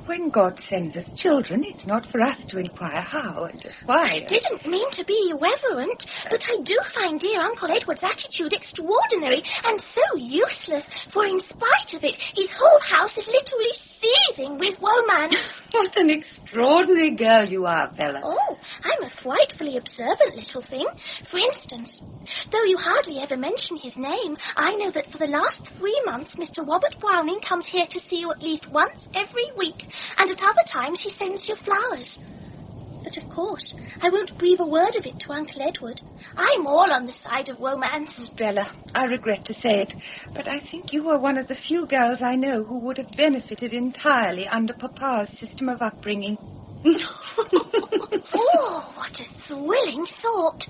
When God sends us children, it's not for us to inquire how and why. I didn't mean to be irreverent, but I do find dear Uncle Edward's attitude extraordinary and so useless, for in spite of it, his whole house is literally seething with romance. What an extraordinary girl you are, Bella. Oh, I'm a frightfully observant little thing. For instance, though you hardly ever mention his name, I know that for the last 3 months Mr. Robert Browning comes here to see you at least once every week, and at other times he sends you flowers. But of course, I won't breathe a word of it to Uncle Edward. I'm all on the side of romance. Bella, I regret to say it, but I think you are one of the few girls I know who would have benefited entirely under Papa's system of upbringing. Oh, what a thrilling thought.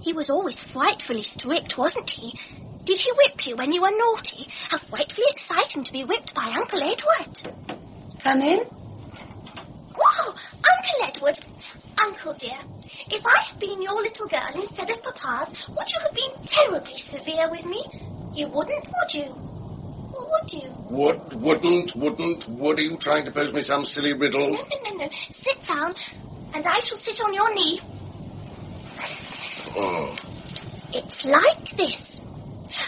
He was always frightfully strict, wasn't he? Did he whip you when you were naughty? How frightfully exciting to be whipped by Uncle Edward. Come in. Whoa, Uncle Edward. Uncle dear, if I had been your little girl instead of Papa's, would you have been terribly severe with me? You wouldn't, would you? Or would you? Wouldn't. What are you trying to pose me some silly riddle? No. Sit down, and I shall sit on your knee. Oh. It's like this.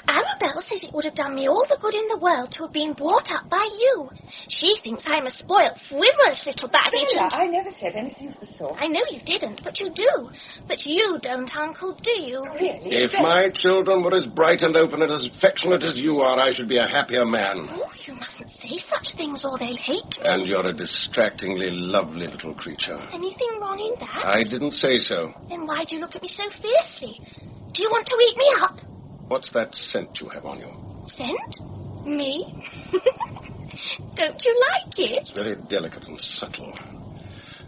Arabelle says it would have done me all the good in the world to have been brought up by you. She thinks I'm a spoilt, frivolous little baggage. Bella, I never said anything of the sort. I know you didn't, but you do. But you don't, Uncle, do you? Really? If my children were as bright and open and as affectionate as you are, I should be a happier man. Oh, you mustn't say such things or they'll hate me. And you're a distractingly lovely little creature. Anything wrong in that? I didn't say so. Then why do you look at me so fiercely? Do you want to eat me up? What's that scent you have on you? Scent? Me? Don't you like it? It's very delicate and subtle.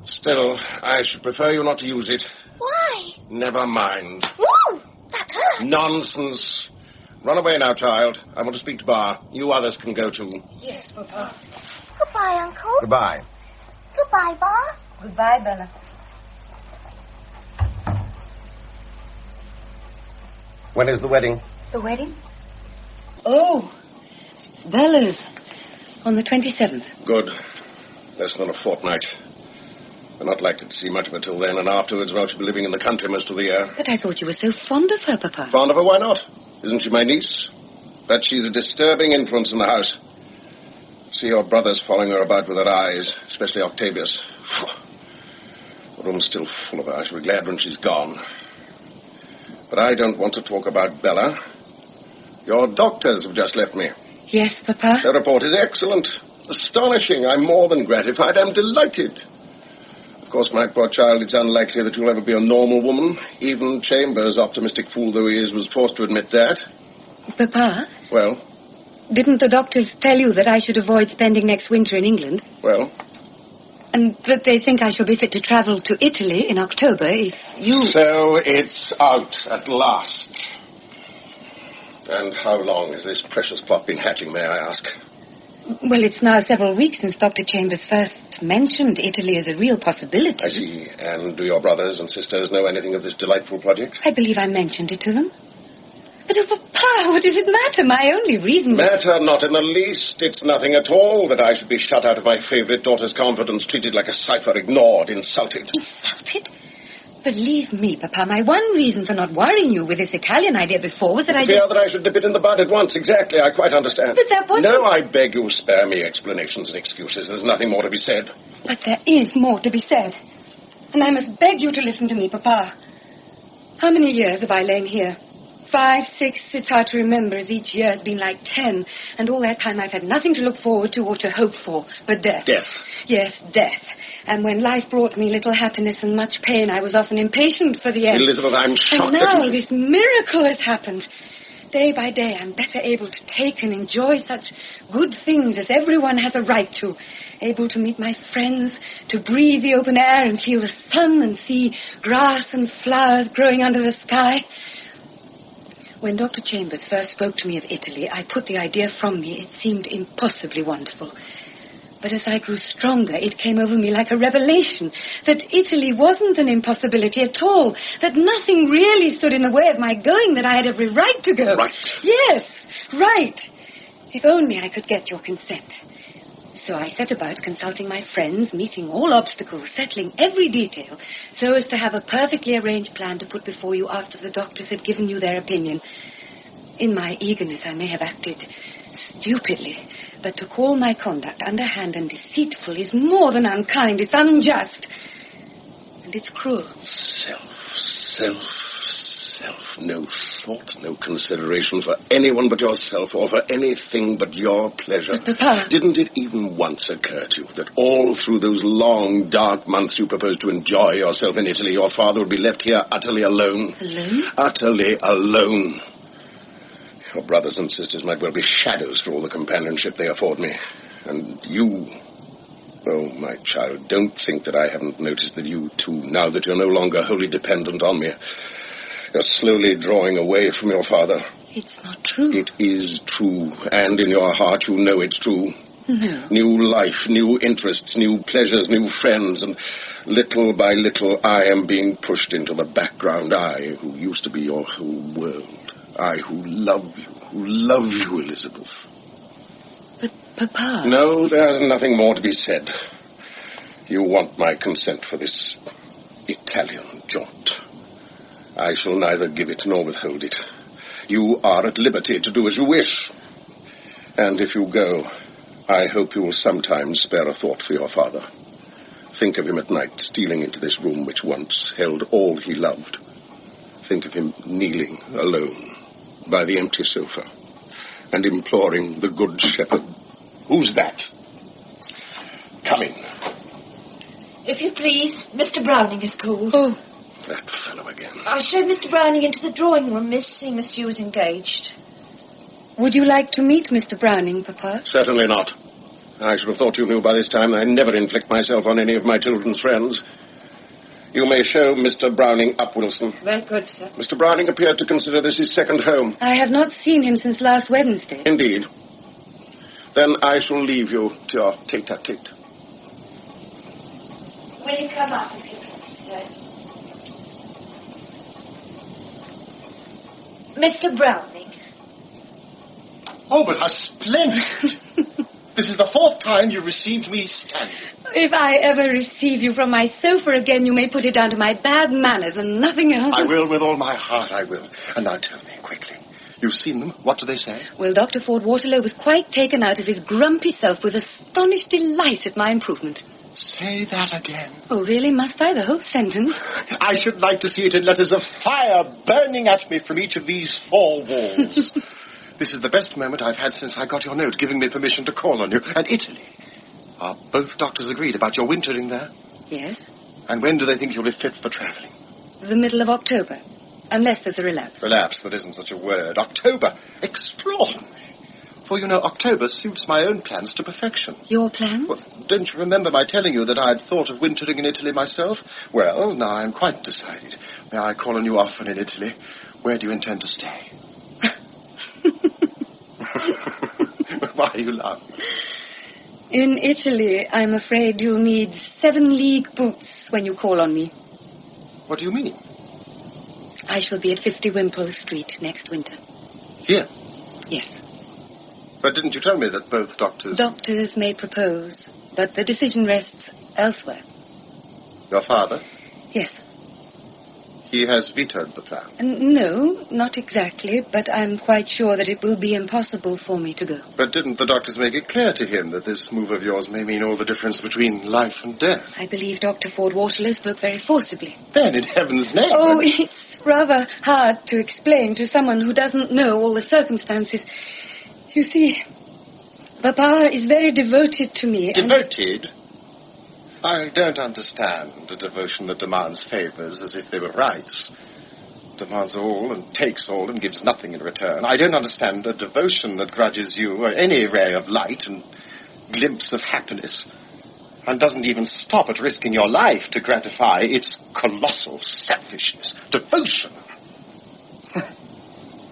Still, I should prefer you not to use it. Why? Never mind. Ooh, that hurts. Nonsense. Run away now, child. I want to speak to Bar. You others can go too. Yes, Papa. Goodbye, Uncle. Goodbye. Goodbye, Bar. Goodbye, Bella. When is the wedding? The wedding? Oh, Bella's on the 27th. Good. Less than a fortnight. I'm not likely to see much of her till then, and afterwards, well, she'll be living in the country most of the year. But I thought you were so fond of her, Papa. Fond of her? Why not? Isn't she my niece? But she's a disturbing influence in the house. See your brothers following her about with their eyes, especially Octavius. The room's still full of her. I shall be glad when she's gone. But I don't want to talk about Bella. Your doctors have just left me. Yes, Papa? Their report is excellent. Astonishing. I'm more than gratified. I'm delighted. Of course, my poor child, it's unlikely that you'll ever be a normal woman. Even Chambers, optimistic fool though he is, was forced to admit that. Papa? Well? Didn't the doctors tell you that I should avoid spending next winter in England? Well? And that they think I shall be fit to travel to Italy in October if you... So it's out at last. And how long has this precious plot been hatching, may I ask? Well, it's now several weeks since Dr. Chambers first mentioned Italy as a real possibility. I see. And do your brothers and sisters know anything of this delightful project? I believe I mentioned it to them. But, oh, Papa, what does it matter? My only reason... Matter not in the least. It's nothing at all that I should be shut out of my favourite daughter's confidence, treated like a cipher, ignored, insulted. Insulted? Believe me, Papa, my one reason for not worrying you with this Italian idea before was that I... Fear that I should dip it in the bud at once. Exactly, I quite understand. But that wasn't... No, I beg you, spare me explanations and excuses. There's nothing more to be said. But there is more to be said. And I must beg you to listen to me, Papa. How many years have I lain here? 5, 6, it's hard to remember, as each year has been like 10. And all that time I've had nothing to look forward to or to hope for but death. Death? Yes, death. And when life brought me little happiness and much pain, I was often impatient for the end. Elizabeth, I'm shocked and now that you... this miracle has happened. Day by day, I'm better able to take and enjoy such good things as everyone has a right to. Able to meet my friends, to breathe the open air and feel the sun and see grass and flowers growing under the sky. When Dr. Chambers first spoke to me of Italy, I put the idea from me. It seemed impossibly wonderful. But as I grew stronger, it came over me like a revelation that Italy wasn't an impossibility at all, that nothing really stood in the way of my going, that I had every right to go. Right. Yes, right. If only I could get your consent. So I set about consulting my friends, meeting all obstacles, settling every detail, so as to have a perfectly arranged plan to put before you after the doctors had given you their opinion. In my eagerness, I may have acted stupidly, but to call my conduct underhand and deceitful is more than unkind. It's unjust. And it's cruel. Self. No thought, no consideration for anyone but yourself or for anything but your pleasure. But, Papa... Didn't it even once occur to you that all through those long, dark months you proposed to enjoy yourself in Italy, your father would be left here utterly alone? Alone? Utterly alone. Your brothers and sisters might well be shadows for all the companionship they afford me. And you... Oh, my child, don't think that I haven't noticed that you, too, now that you're no longer wholly dependent on me... You're slowly drawing away from your father. It's not true. It is true, and in your heart you know it's true. No. New life, new interests, new pleasures, new friends, and little by little I am being pushed into the background. I, who used to be your whole world. I, who love you, Elizabeth. But, Papa... No, there's nothing more to be said. You want my consent for this Italian jaunt. I shall neither give it nor withhold it. You are at liberty to do as you wish. And if you go, I hope you will sometimes spare a thought for your father. Think of him at night, stealing into this room which once held all he loved. Think of him kneeling alone by the empty sofa and imploring the Good Shepherd. Who's that? Come in. If you please, Mr. Browning is called. Oh. That fellow again. I showed Mr. Browning into the drawing room, miss, seeing as she was engaged. Would you like to meet Mr. Browning, Papa? Certainly not. I should have thought you knew by this time I never inflict myself on any of my children's friends. You may show Mr. Browning up, Wilson. Very good, sir. Mr. Browning appeared to consider this his second home. I have not seen him since last Wednesday. Indeed. Then I shall leave you to your tete-a-tete. Will you come up if you please, sir? Mr. Browning. Oh, but how splendid! This is the 4th time you received me standing. If I ever receive you from my sofa again, you may put it down to my bad manners and nothing else. I will, with all my heart, I will. And now tell me, quickly, you've seen them. What do they say? Well, Dr. Ford Waterlow was quite taken out of his grumpy self with astonished delight at my improvement. Say that again. Oh, really? Must I? The whole sentence? I should like to see it in letters of fire burning at me from each of these 4 walls. This is the best moment I've had since I got your note giving me permission to call on you. And Italy. Are both doctors agreed about your wintering there? Yes. And when do they think you'll be fit for travelling? The middle of October. Unless there's a relapse. Relapse, that isn't such a word. October. Extraordinary. For, you know, October suits my own plans to perfection. Your plans? Well, don't you remember my telling you that I had thought of wintering in Italy myself? Well, now I'm quite decided. May I call on you often in Italy? Where do you intend to stay? Why are you laughing? In Italy, I'm afraid you'll need 7-league boots when you call on me. What do you mean? I shall be at 50 Wimpole Street next winter. Here? Yes. But didn't you tell me that both doctors... Doctors may propose, but the decision rests elsewhere. Your father? Yes. He has vetoed the plan. No, not exactly, but I'm quite sure that it will be impossible for me to go. But didn't the doctors make it clear to him that this move of yours may mean all the difference between life and death? I believe Dr. Ford Waterlow spoke very forcibly. Then, in heaven's name... Oh, it's rather hard to explain to someone who doesn't know all the circumstances. You see, Papa is very devoted to me. Devoted? I don't understand a devotion that demands favours as if they were rights. Demands all and takes all and gives nothing in return. I don't understand a devotion that grudges you any ray of light and glimpse of happiness and doesn't even stop at risking your life to gratify its colossal selfishness. Devotion!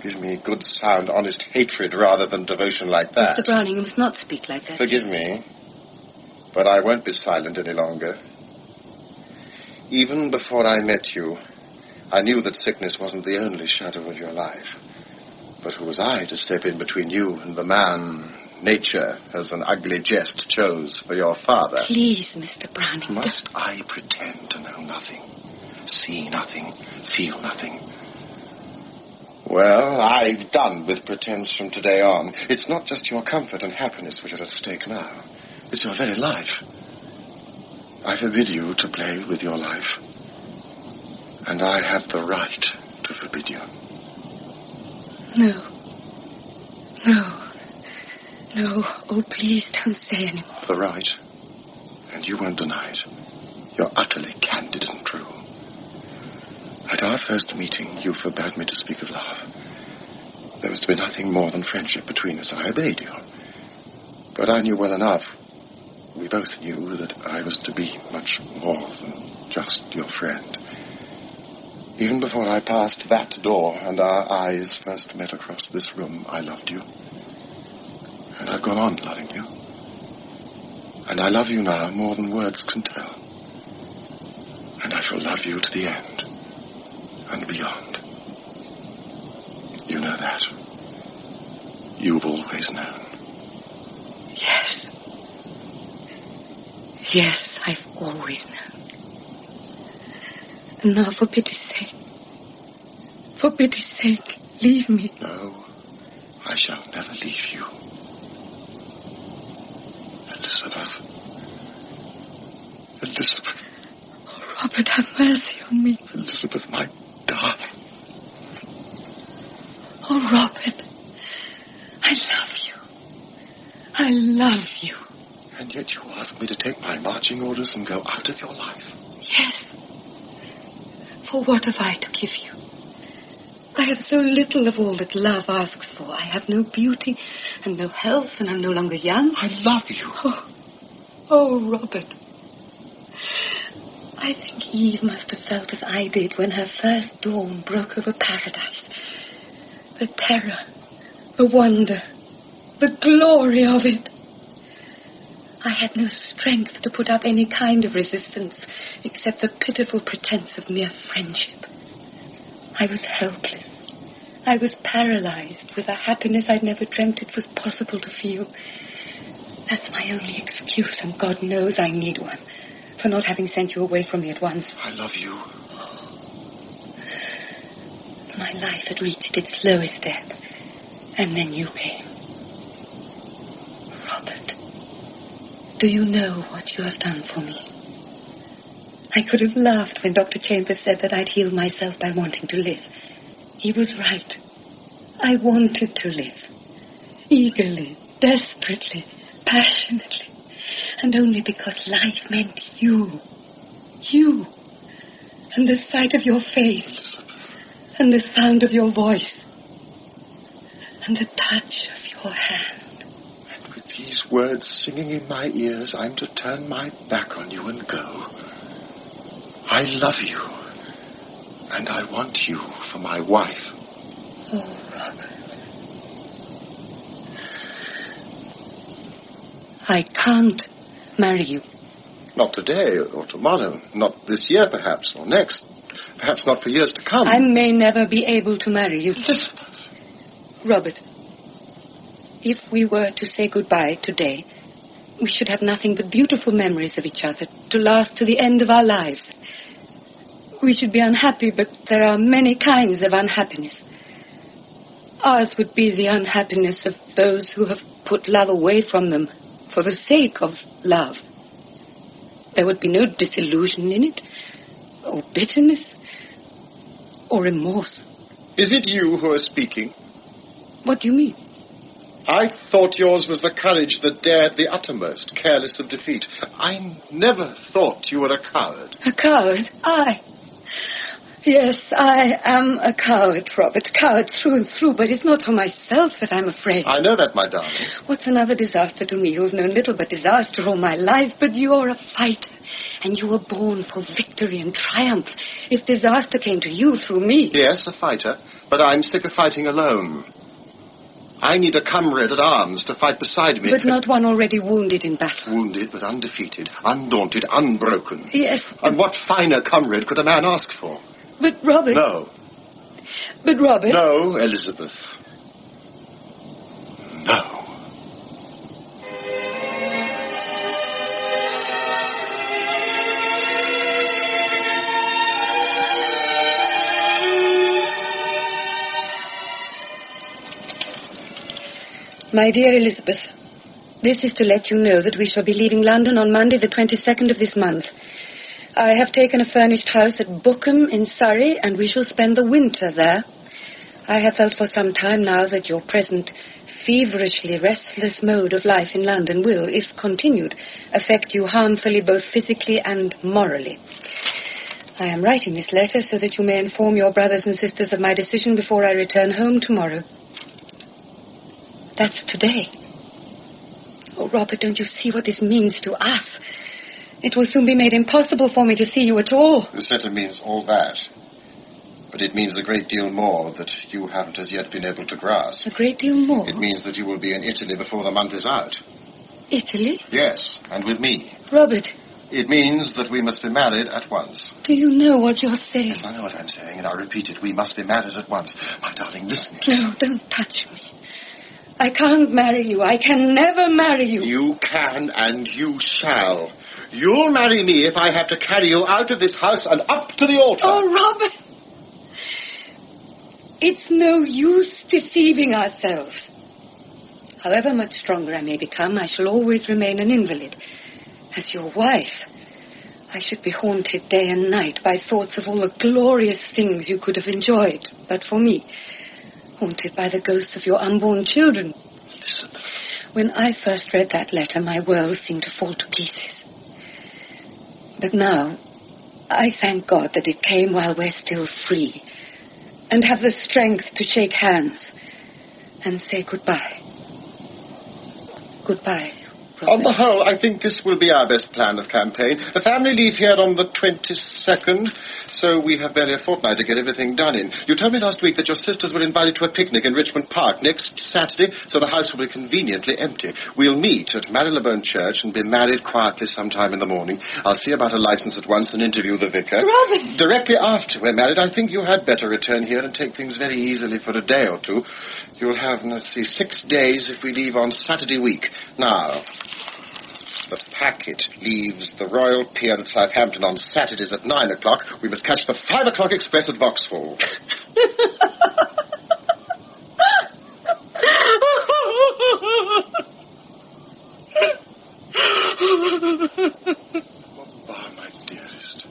Give me good, sound, honest hatred rather than devotion like that. Mr. Browning, you must not speak like that. Forgive me. But I won't be silent any longer. Even before I met you, I knew that sickness wasn't the only shadow of your life. But who was I to step in between you and the man nature, as an ugly jest, chose for your father? Please, Mr. Browning. Must I pretend to know nothing, see nothing, feel nothing? Well, I've done with pretense from today on. It's not just your comfort and happiness which are at stake now. It's your very life. I forbid you to play with your life. And I have the right to forbid you. No. No. No. Oh, please don't say any more. The right. And you won't deny it. You're utterly candid and true. At our first meeting, you forbade me to speak of love. There was to be nothing more than friendship between us. I obeyed you. But I knew well enough, we both knew, that I was to be much more than just your friend. Even before I passed that door and our eyes first met across this room, I loved you. And I've gone on loving you. And I love you now more than words can tell. And I shall love you to the end and beyond. You know that. You've always known. Yes. Yes, I've always known. And now, for pity's sake, leave me. No, I shall never leave you. Elizabeth. Elizabeth. Oh, Robert, have mercy on me. Elizabeth, my darling. Oh, Robert, I love you. I love you. And yet you ask me to take my marching orders and go out of your life? Yes. For what have I to give you? I have so little of all that love asks for. I have no beauty and no health, and I'm no longer young. I love you. Oh, Robert. I think Eve must have felt as I did when her first dawn broke over paradise. The terror, the wonder, the glory of it. I had no strength to put up any kind of resistance except the pitiful pretense of mere friendship. I was helpless. I was paralyzed with a happiness I'd never dreamt it was possible to feel. That's my only excuse, and God knows I need one, for not having sent you away from me at once. I love you. My life had reached its lowest ebb, and then you came. Robert, do you know what you have done for me? I could have laughed when Dr. Chambers said that I'd healed myself by wanting to live. He was right. I wanted to live. Eagerly, desperately, passionately. And only because life meant you. You. And the sight of your face. Elizabeth. And the sound of your voice. And the touch of your hand. And with these words singing in my ears, I'm to turn my back on you and go. I love you. And I want you for my wife. Oh, Robert. I can't marry you. Not today or tomorrow. Not this year, perhaps, or next. Perhaps not for years to come. I may never be able to marry you. Elizabeth. Robert, if we were to say goodbye today, we should have nothing but beautiful memories of each other to last to the end of our lives. We should be unhappy, but there are many kinds of unhappiness. Ours would be the unhappiness of those who have put love away from them for the sake of love. There would be no disillusion in it, or bitterness, or remorse. Is it you who are speaking? What do you mean? I thought yours was the courage that dared the uttermost, careless of defeat. I never thought you were a coward. A coward? I? Yes, I am a coward, Robert. Coward through and through, but it's not for myself that I'm afraid. I know that, my darling. What's another disaster to me? You've known little but disaster all my life, but you're a fighter, and you were born for victory and triumph. If disaster came to you through me... Yes, a fighter, but I'm sick of fighting alone. I need a comrade at arms to fight beside me. But not one already wounded in battle. Wounded, but undefeated, undaunted, unbroken. Yes. And what finer comrade could a man ask for? But, Robert... No. But, Robert... No, Elizabeth. No. My dear Elizabeth, this is to let you know that we shall be leaving London on Monday the 22nd of this month. I have taken a furnished house at Bookham in Surrey, and we shall spend the winter there. I have felt for some time now that your present feverishly restless mode of life in London will, if continued, affect you harmfully both physically and morally. I am writing this letter so that you may inform your brothers and sisters of my decision before I return home tomorrow. That's today. Oh, Robert, don't you see what this means to us? It will soon be made impossible for me to see you at all. This letter means all that. But it means a great deal more that you haven't as yet been able to grasp. A great deal more? It means that you will be in Italy before the month is out. Italy? Yes, and with me. Robert. It means that we must be married at once. Do you know what you're saying? Yes, I know what I'm saying, and I repeat it. We must be married at once. My darling, listen. No, don't touch me. I can't marry you. I can never marry you. You can and you shall. You'll marry me if I have to carry you out of this house and up to the altar. Oh, Robert. It's no use deceiving ourselves. However much stronger I may become, I shall always remain an invalid. As your wife, I should be haunted day and night by thoughts of all the glorious things you could have enjoyed, but for me, haunted by the ghosts of your unborn children. Elizabeth. When I first read that letter, my world seemed to fall to pieces. But now, I thank God that it came while we're still free, and have the strength to shake hands and say goodbye. Goodbye, Robert. On the whole, I think this will be our best plan of campaign. The family leave here on the 22nd, so we have barely a fortnight to get everything done in. You told me last week that your sisters were invited to a picnic in Richmond Park next Saturday, so the house will be conveniently empty. We'll meet at Marylebone Church and be married quietly sometime in the morning. I'll see about a license at once and interview the vicar. Robert! Directly after we're married, I think you had better return here and take things very easily for a day or two. You'll have, 6 days if we leave on Saturday week. Now, the packet leaves the Royal Pier at Southampton on Saturdays at 9 o'clock. We must catch the 5 o'clock express at Vauxhall. Papa, my dearest.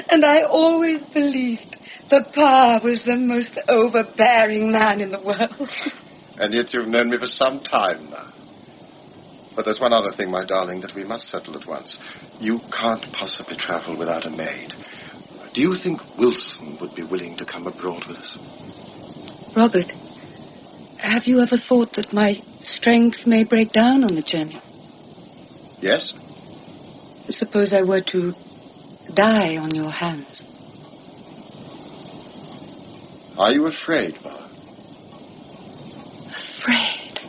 And I always believed Papa was the most overbearing man in the world. And yet you've known me for some time now. But there's one other thing, my darling, that we must settle at once. You can't possibly travel without a maid. Do you think Wilson would be willing to come abroad with us? Robert, have you ever thought that my strength may break down on the journey? Yes? Suppose I were to die on your hands. Are you afraid, Bar? Afraid?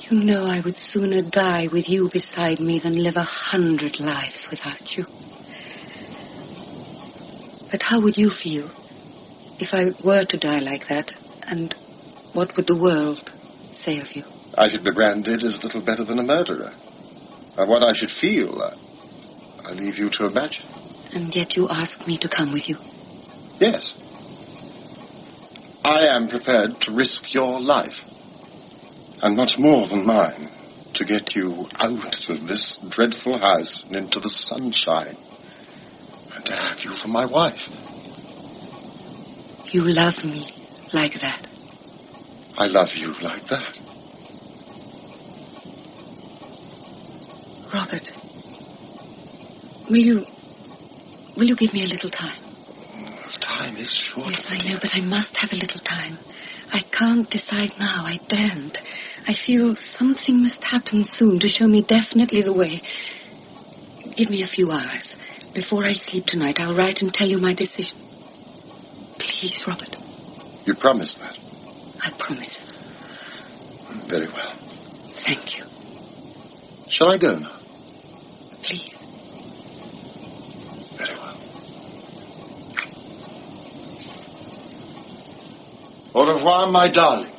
You know I would sooner die with you beside me than live 100 lives without you. But how would you feel if I were to die like that? And what would the world say of you? I should be branded as little better than a murderer. And what I should feel, I leave you to imagine. And yet you ask me to come with you? Yes. I am prepared to risk your life, and much more than mine, to get you out of this dreadful house and into the sunshine, and to have you for my wife. You love me like that? I love you like that. Robert, will you give me a little time? Time is short. Yes, I know, but I must have a little time. I can't decide now. I daren't. I feel something must happen soon to show me definitely the way. Give me a few hours. Before I sleep tonight, I'll write and tell you my decision. Please, Robert. You promise that? I promise. Very well. Thank you. Shall I go now? Please. Very well. Au revoir, my darling.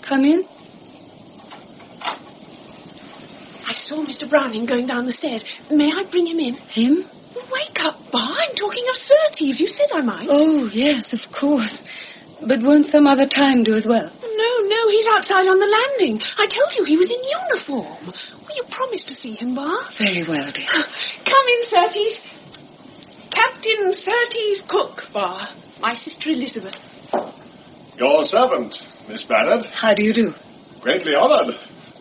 Come in. I saw Mr. Browning going down the stairs. May I bring him in? Him? Wake up, Bar. I'm talking of Surtees. You said I might. Oh, yes, of course. But won't some other time do as well? No, he's outside on the landing. I told you he was in uniform. Will you promise to see him, Bar? Very well, dear. Come in, Surtees. Captain Surtees Cook, Bar. My sister Elizabeth. Your servant, Miss Barrett. How do you do? Greatly honoured.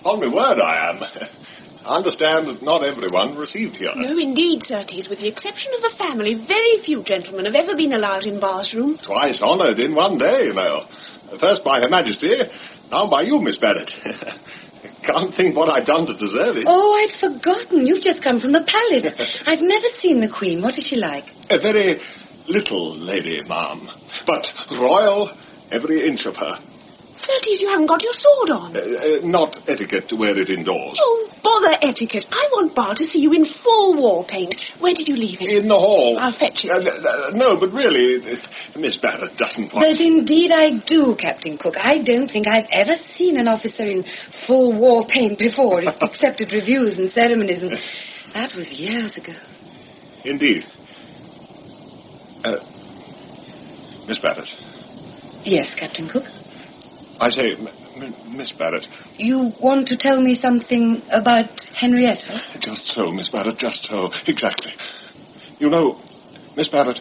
On my word, I am. I understand that not everyone received here. No, indeed, Surtees. With the exception of the family, very few gentlemen have ever been allowed in Bar's room. Twice honoured in one day, you know. First by Her Majesty, now by you, Miss Barrett. Can't think what I've done to deserve it. Oh, I'd forgotten. You've just come from the palace. I've never seen the Queen. What is she like? A very little lady, ma'am. But royal, every inch of her. Certes, you haven't got your sword on. Not etiquette to wear it indoors. Oh, bother etiquette. I want Bar to see you in full war paint. Where did you leave it? In the hall. I'll fetch it. No, but really, Miss Barrett doesn't want... But indeed I do, Captain Cook. I don't think I've ever seen an officer in full war paint before, except at reviews and ceremonies, and that was years ago. Indeed. Miss Barrett. Yes, Captain Cook? I say, Miss Barrett. You want to tell me something about Henrietta? Just so, Miss Barrett, just so. Exactly. You know, Miss Barrett,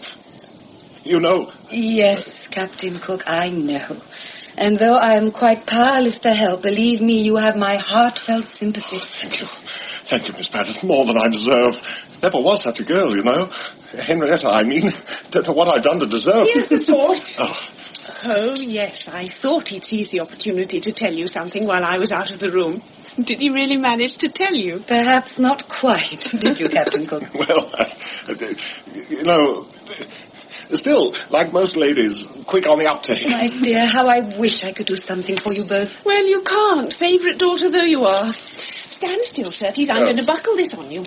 you know... Yes, Captain Cook, I know. And though I am quite powerless to help, believe me, you have my heartfelt sympathy. Oh, thank you. Thank you, Miss Barrett. More than I deserve. Never was such a girl, you know. Henrietta, I mean. Don't know what I've done to deserve... Here's the sword. Oh, yes, I thought he'd seize the opportunity to tell you something while I was out of the room. Did he really manage to tell you? Perhaps not quite, did you, Captain Cook? Well, you know, still, like most ladies, quick on the uptake. My dear, how I wish I could do something for you both. Well, you can't, favourite daughter though you are. Stand still, Certes, I'm going to buckle this on you.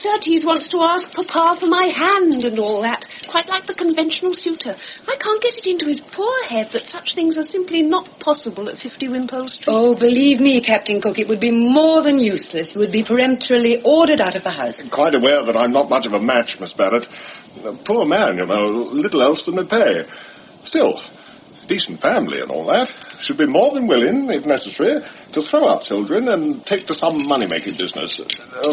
Certes wants to ask Papa for my hand and all that, quite like the conventional suitor. I can't get it into his poor head that such things are simply not possible at 50 Wimpole Street. Oh, believe me, Captain Cook, it would be more than useless. You would be peremptorily ordered out of the house. I'm quite aware that I'm not much of a match, Miss Barrett. A poor man, you know, little else than a pay. Still, decent family and all that. Should be more than willing, if necessary, to throw out children and take to some money-making business.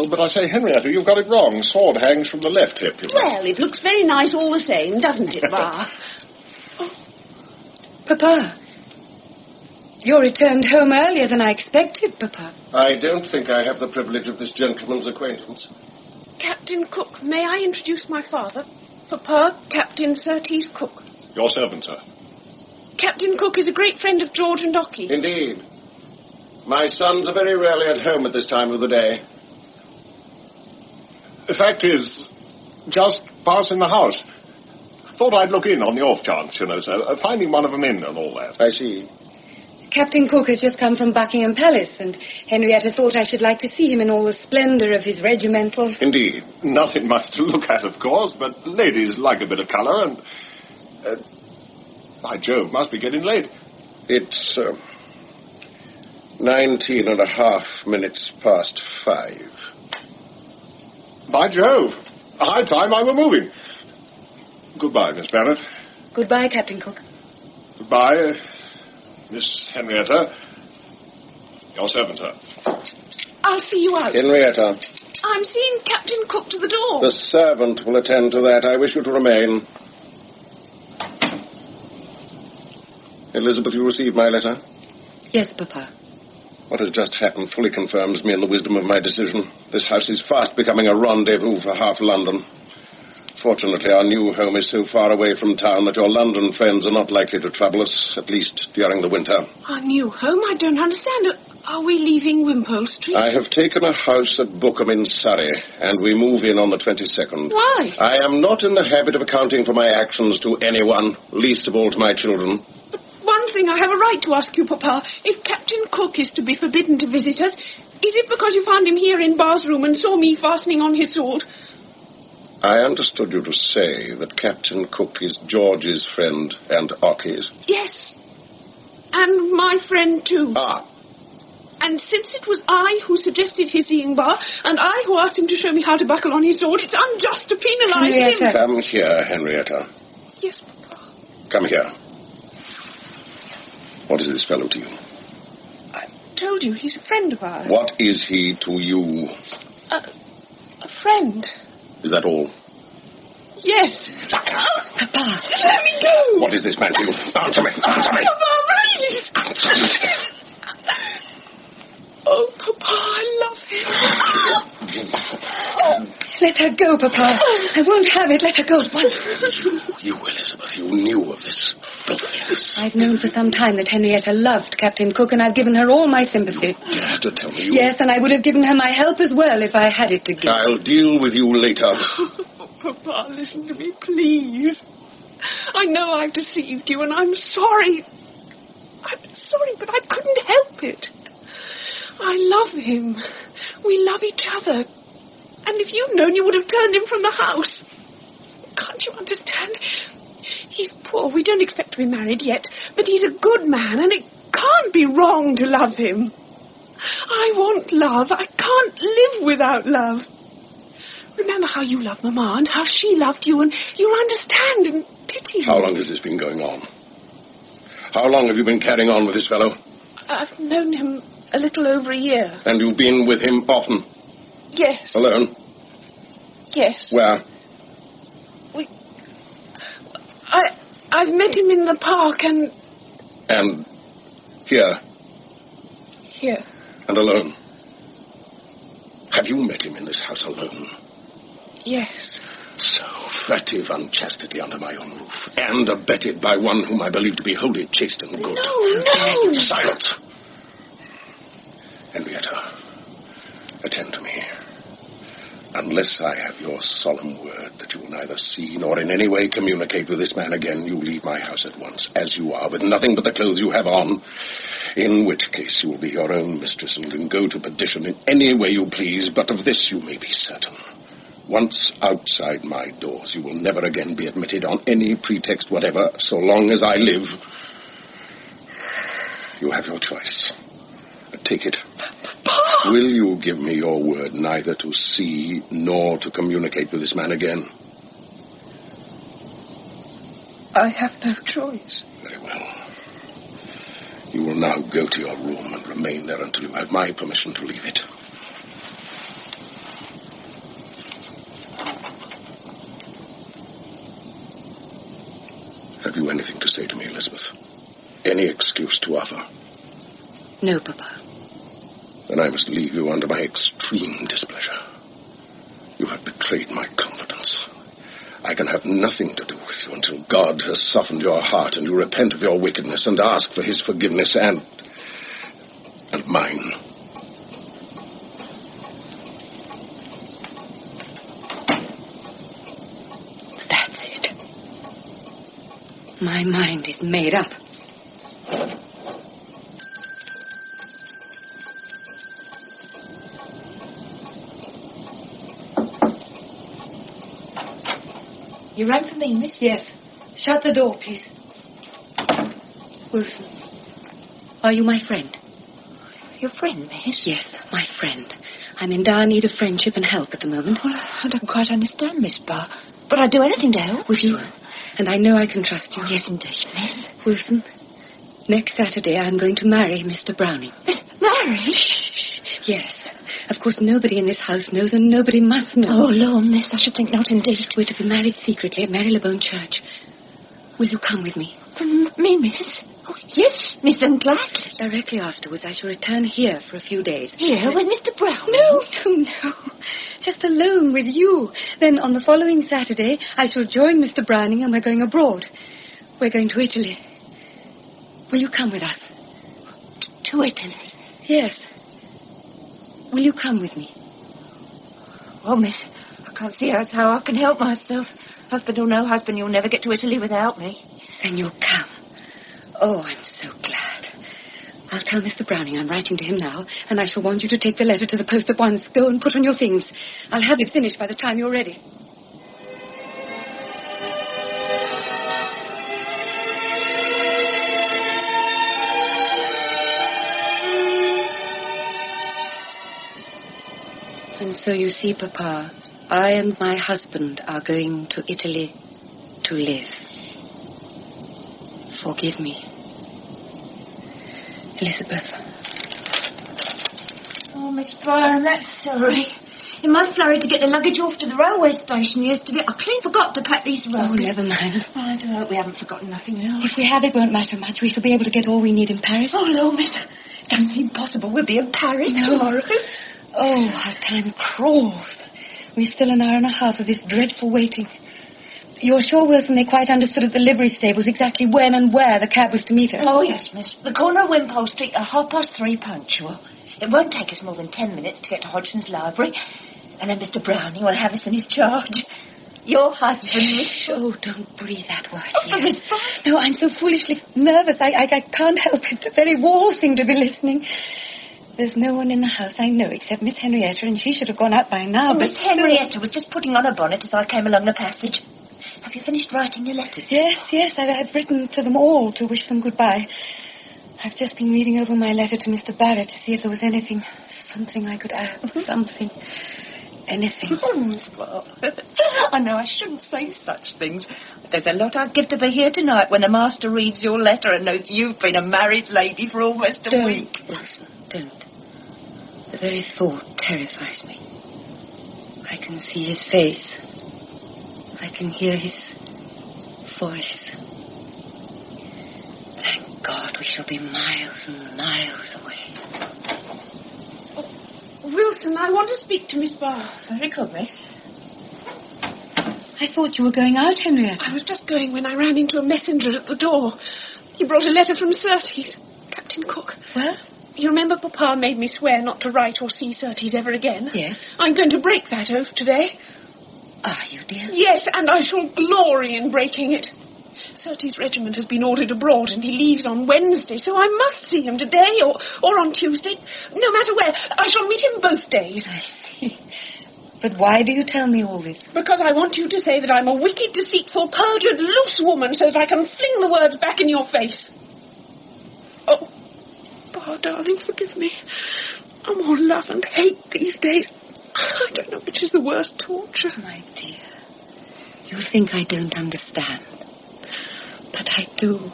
But I say, Henrietta, you've got it wrong. Sword hangs from the left hip, you know. Well, it looks very nice all the same, doesn't it, Bar? Papa, you returned home earlier than I expected, Papa. I don't think I have the privilege of this gentleman's acquaintance. Captain Cook, may I introduce my father? Papa, Captain Certes Cook. Your servant, sir. Captain Cook is a great friend of George and Ockie. Indeed. My sons are very rarely at home at this time of the day. The fact is, just passing the house. Thought I'd look in on the off chance, you know, sir. Finding one of them in and all that. I see. Captain Cook has just come from Buckingham Palace, and Henrietta thought I should like to see him in all the splendour of his regimental... Indeed. Nothing much to look at, of course, but ladies like a bit of colour, and... by Jove, must be getting late. It's 19 and a half minutes past 5. By Jove, high time I were moving. Goodbye, Miss Barrett. Goodbye, Captain Cook. Goodbye, Miss Henrietta. Your servant, sir. I'll see you out. Henrietta. I'm seeing Captain Cook to the door. The servant will attend to that. I wish you to remain. Elizabeth, you received my letter? Yes, Papa. What has just happened fully confirms me in the wisdom of my decision. This house is fast becoming a rendezvous for half London. Fortunately, our new home is so far away from town that your London friends are not likely to trouble us, at least during the winter. Our new home? I don't understand. Are we leaving Wimpole Street? I have taken a house at Bookham in Surrey, and we move in on the 22nd. Why? I am not in the habit of accounting for my actions to anyone, least of all to my children. One thing I have a right to ask you, Papa. If Captain Cook is to be forbidden to visit us, is it because you found him here in Bar's room and saw me fastening on his sword? I understood you to say that Captain Cook is George's friend and Ockie's. Yes. And my friend, too. Ah. And since it was I who suggested his seeing Bar, and I who asked him to show me how to buckle on his sword, it's unjust to penalise him. Come here, Henrietta. Yes, Papa. Come here. What is this fellow to you? I told you, he's a friend of ours. What is he to you? A friend. Is that all? Yes. Papa. Let me go. What is this man to you? Answer me. Answer me. Papa, please. Answer me. Oh, Papa, I love him. Let her go, Papa. I won't have it. Let her go at once. You, Elizabeth, you knew of this filthiness. I've known for some time that Henrietta loved Captain Cook, and I've given her all my sympathy. You dare to tell me you... Yes, and I would have given her my help as well if I had it to give. I'll deal with you later. Oh, Papa, listen to me, please. I know I've deceived you, and I'm sorry. I'm sorry, but I couldn't help it. I love him. We love each other. And if you'd known, you would have turned him from the house. Can't you understand? He's poor. We don't expect to be married yet. But he's a good man, and it can't be wrong to love him. I want love. I can't live without love. Remember how you loved Mama and how she loved you, and you'll understand and pity me. How long has this been going on? How long have you been carrying on with this fellow? I've known him a little over a year. And you've been with him often? Yes. Alone? Yes. Where? I've met him in the park and... And here? Here. And alone? Have you met him in this house alone? Yes. So furtive unchastity under my own roof, and abetted by one whom I believe to be wholly chaste and good. No. Silence! Henrietta, attend to me. Unless I have your solemn word that you will neither see nor in any way communicate with this man again, you leave my house at once, as you are, with nothing but the clothes you have on, in which case you will be your own mistress and can go to perdition in any way you please, but of this you may be certain. Once outside my doors, you will never again be admitted on any pretext whatever, so long as I live. You have your choice. Take it. Pa! Will you give me your word neither to see nor to communicate with this man again? I have no choice. Very well. You will now go to your room and remain there until you have my permission to leave it. Have you anything to say to me, Elizabeth? Any excuse to offer? No, Papa. Then I must leave you under my extreme displeasure. You have betrayed my confidence. I can have nothing to do with you until God has softened your heart and you repent of your wickedness and ask for his forgiveness and mine. That's it. My mind is made up. You rang for me, miss? Yes. Shut the door, please. Wilson, are you my friend? Your friend, miss? Yes, my friend. I'm in dire need of friendship and help at the moment. Well, I don't quite understand, Miss Barr. But I'd do anything to help. Would you? And I know I can trust you. Yes, indeed, miss. Wilson, next Saturday I'm going to marry Mr. Browning. Marry? Shh. Yes. Of course, nobody in this house knows, and nobody must know. Oh, Lord, miss, I should think not, indeed. We're to be married secretly at Marylebone Church. Will you come with me? Me, miss? Oh, yes, miss, I'm glad. Directly afterwards, I shall return here for a few days. Here, with Mr. Browning? No. Just alone with you. Then on the following Saturday, I shall join Mr. Browning, and we're going abroad. We're going to Italy. Will you come with us? To Italy? Yes. Will you come with me? Oh, miss, I can't see how I can help myself. Husband or no husband, you'll never get to Italy without me. Then you'll come. Oh, I'm so glad. I'll tell Mr. Browning I'm writing to him now, and I shall want you to take the letter to the post at once. Go and put on your things. I'll have it finished by the time you're ready. And so you see, Papa, I and my husband are going to Italy to live. Forgive me. Elizabeth. Oh, Miss Barr, I'm that sorry. In my flurry to get the luggage off to the railway station yesterday, I clean forgot to pack these rugs. Oh, never mind. I do hope we haven't forgotten nothing else. If we have, it won't matter much. We shall be able to get all we need in Paris. Oh, no, miss. It doesn't seem possible we'll be in Paris tomorrow. Oh, how time crawls. We've still an hour and a half of this dreadful waiting. You're sure, Wilson, they quite understood at the livery stables exactly when and where the cab was to meet us? Oh, yes, miss. The corner of Wimpole Street at 3:30 punctual. It won't take us more than 10 minutes to get to Hodgson's library, and then Mr. Browning will have us in his charge. Your husband, Miss... Oh, don't breathe that word here. Oh, Miss Barr. No, I'm so foolishly nervous. I can't help it. The very walls seem to be listening. There's no one in the house I know except Miss Henrietta, and she should have gone out by now, but... Miss Henrietta was just putting on her bonnet as I came along the passage. Have you finished writing your letters? Yes, I've written to them all to wish them goodbye. I've just been reading over my letter to Mr. Barrett to see if there was something I could add, something, anything. Oh, Miss Barr. I know I shouldn't say such things, but there's a lot I'd give to be here tonight when the master reads your letter and knows you've been a married lady for almost a week. Wilson, don't. The very thought terrifies me. I can see his face. I can hear his voice. Thank God we shall be miles and miles away. Wilson, I want to speak to Miss Barr. Very good, Miss. I thought you were going out, Henrietta. I was just going when I ran into a messenger at the door. He brought a letter from Surtees, Captain Cook. Well? You remember Papa made me swear not to write or see Surtees ever again? Yes. I'm going to break that oath today. Are you, dear? Yes, and I shall glory in breaking it. Surtees' regiment has been ordered abroad and he leaves on Wednesday, so I must see him today or on Tuesday. No matter where. I shall meet him both days. I see. But why do you tell me all this? Because I want you to say that I'm a wicked, deceitful, perjured, loose woman so that I can fling the words back in your face. Oh, Bar, darling, forgive me. I'm all love and hate these days. I don't know which is the worst torture. My dear, you think I don't understand. But I do.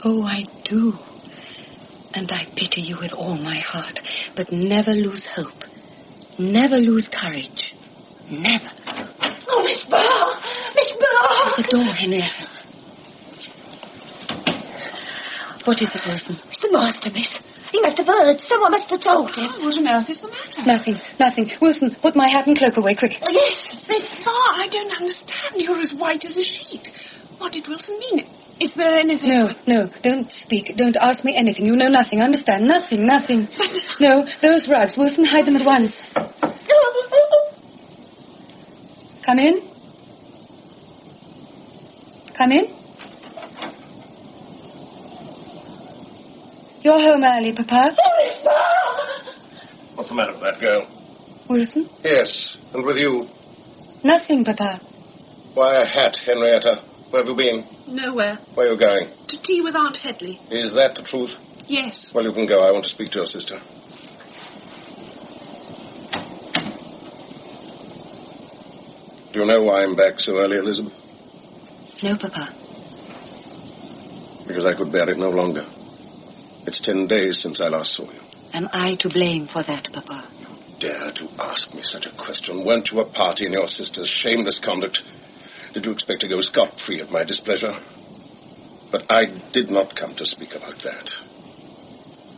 Oh, I do. And I pity you with all my heart. But never lose hope. Never lose courage. Never. Oh, Miss Barr! Miss Barr! Shut the door, Henrietta. What is it, Wilson? It's the master, miss. He must have heard. Someone must have told him. Oh, what on earth is the matter? Nothing. Wilson, put my hat and cloak away, quick. Oh, yes, Miss Barr, I don't understand. You're as white as a sheet. What did Wilson mean? Is there anything... No, don't speak. Don't ask me anything. You know nothing, understand? Nothing. No, those rugs. Wilson, hide them at once. Come in. You're home early, Papa. Oh, Miss Barr! What's the matter with that girl? Wilson? Yes, and with you? Nothing, Papa. Why a hat, Henrietta? Where have you been? Nowhere. Where are you going? To tea with Aunt Headley. Is that the truth? Yes. Well, you can go. I want to speak to your sister. Do you know why I'm back so early, Elizabeth? No, Papa. Because I could bear it no longer. It's 10 days since I last saw you. Am I to blame for that, Papa? You dare to ask me such a question. Weren't you a party in your sister's shameless conduct? Did you expect to go scot-free of my displeasure? But I did not come to speak about that.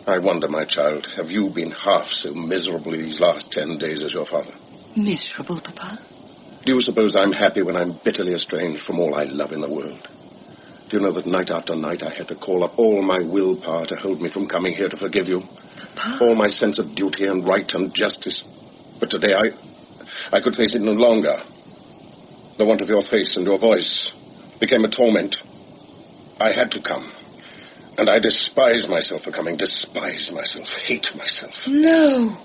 I wonder, my child, have you been half so miserable these last 10 days as your father? Miserable, Papa? Do you suppose I'm happy when I'm bitterly estranged from all I love in the world? Do you know that night after night I had to call up all my willpower to hold me from coming here to forgive you? Papa? All my sense of duty and right and justice. But today I could face it no longer. The want of your face and your voice became a torment. I had to come. And I despise myself for coming. Despise myself. Hate myself. No.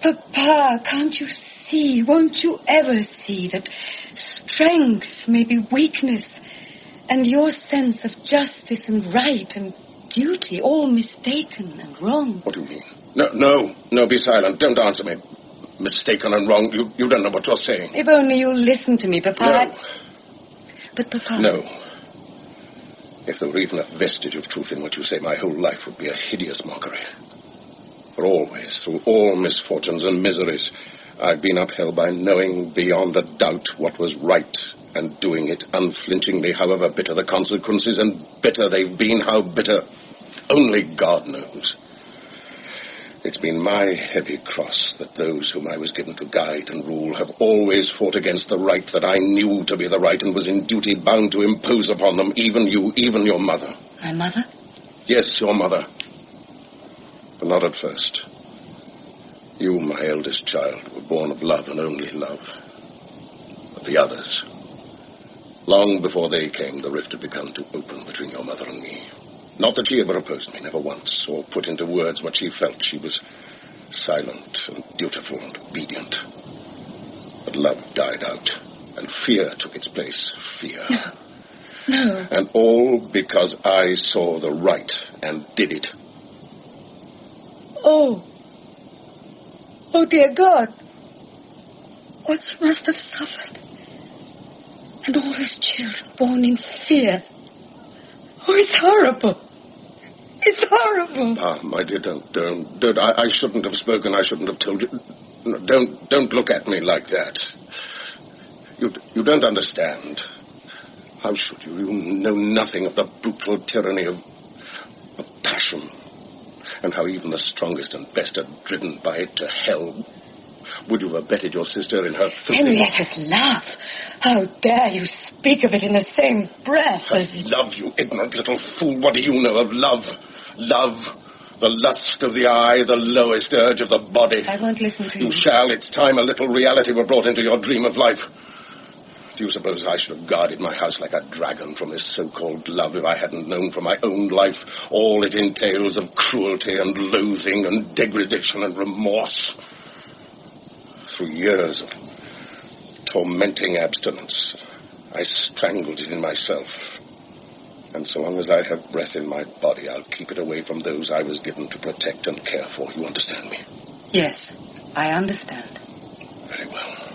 Papa, can't you see? Won't you ever see that strength may be weakness? And your sense of justice and right and duty all mistaken and wrong. What do you mean? No, be silent. Don't answer me. Mistaken and wrong. You don't know what you're saying. If only you'll listen to me, Papa. No. But, Papa... No. If there were even a vestige of truth in what you say, my whole life would be a hideous mockery. For always, through all misfortunes and miseries, I've been upheld by knowing beyond a doubt what was right and doing it unflinchingly, however bitter the consequences, and bitter they've been, how bitter, only God knows. It's been my heavy cross that those whom I was given to guide and rule have always fought against the right that I knew to be the right and was in duty bound to impose upon them, even you, even your mother. My mother? Yes, your mother. But not at first. You, my eldest child, were born of love and only love. But the others... Long before they came, the rift had begun to open between your mother and me. Not that she ever opposed me, never once, or put into words what she felt. She was silent and dutiful and obedient. But love died out, and fear took its place. Fear. No. And all because I saw the right and did it. Oh. Oh, dear God. What she must have suffered. And all those children born in fear. Oh, it's horrible. It's horrible. Ah, my dear, don't. I shouldn't have spoken. I shouldn't have told you. No, don't look at me like that. You don't understand. How should you? You know nothing of the brutal tyranny of passion, and how even the strongest and best are driven by it to hell. Would you have betted your sister in her filthy... Henrietta's love. How dare you speak of it in the same breath as... Love, you ignorant little fool. What do you know of love? Love, the lust of the eye, the lowest urge of the body. I won't listen to you. You shall. It's time a little reality were brought into your dream of life. Do you suppose I should have guarded my house like a dragon from this so-called love if I hadn't known from my own life all it entails of cruelty and loathing and degradation and remorse? Through years of tormenting abstinence, I strangled it in myself. And so long as I have breath in my body, I'll keep it away from those I was given to protect and care for. You understand me? Yes, I understand. Very well.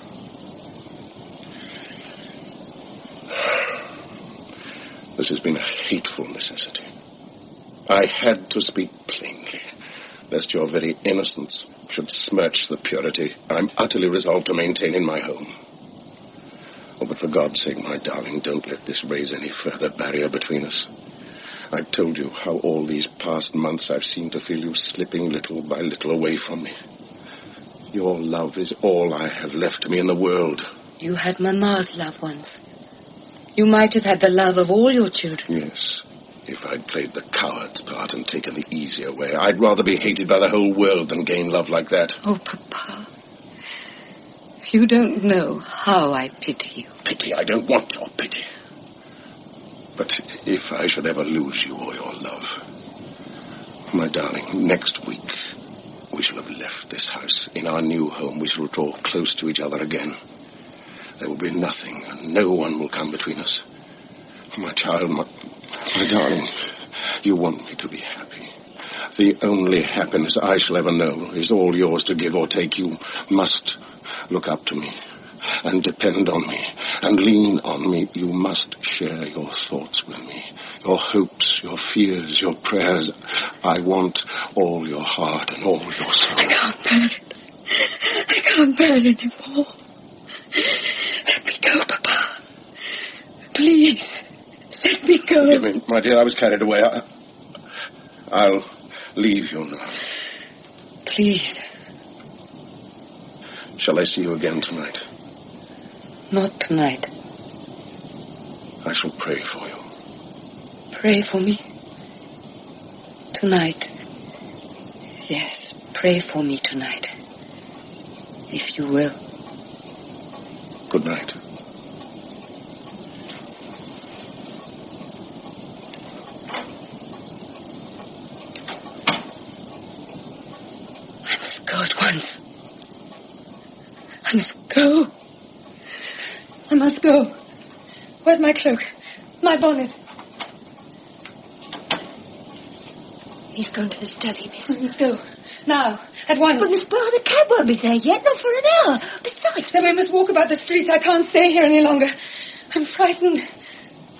This has been a hateful necessity. I had to speak plainly, lest your very innocence should smirch the purity I'm utterly resolved to maintain in my home. Oh, but for God's sake, my darling, don't let this raise any further barrier between us. I've told you how all these past months I've seemed to feel you slipping little by little away from me. Your love is all I have left to me in the world. You had Mamma's love once. You might have had the love of all your children. Yes, if I'd played the coward's part and taken the easier way. I'd rather be hated by the whole world than gain love like that. Oh, Papa. You don't know how I pity you. Pity? I don't want your pity. But if I should ever lose you or your love, my darling, next week we shall have left this house. In our new home we shall draw close to each other again. There will be nothing, and no one will come between us. My child, my darling, you want me to be happy. The only happiness I shall ever know is all yours to give or take. You must look up to me and depend on me and lean on me. You must share your thoughts with me, your hopes, your fears, your prayers. I want all your heart and all your soul. I can't bear it. I can't bear it anymore. Let me go, Papa. Please, let me go. Forgive me, my dear, I was carried away. I'll leave you now. Please. Shall I see you again tonight? Not tonight. I shall pray for you. Pray for me? Tonight. Yes, pray for me tonight. If you will. Good night. I must go at once. I must go. I must go. Where's my cloak? My bonnet? He's gone to the study, miss. We must go. Now, at once. But Miss Barr, the cab won't be there yet, not for an hour. Besides... Then we must walk about the streets. I can't stay here any longer. I'm frightened.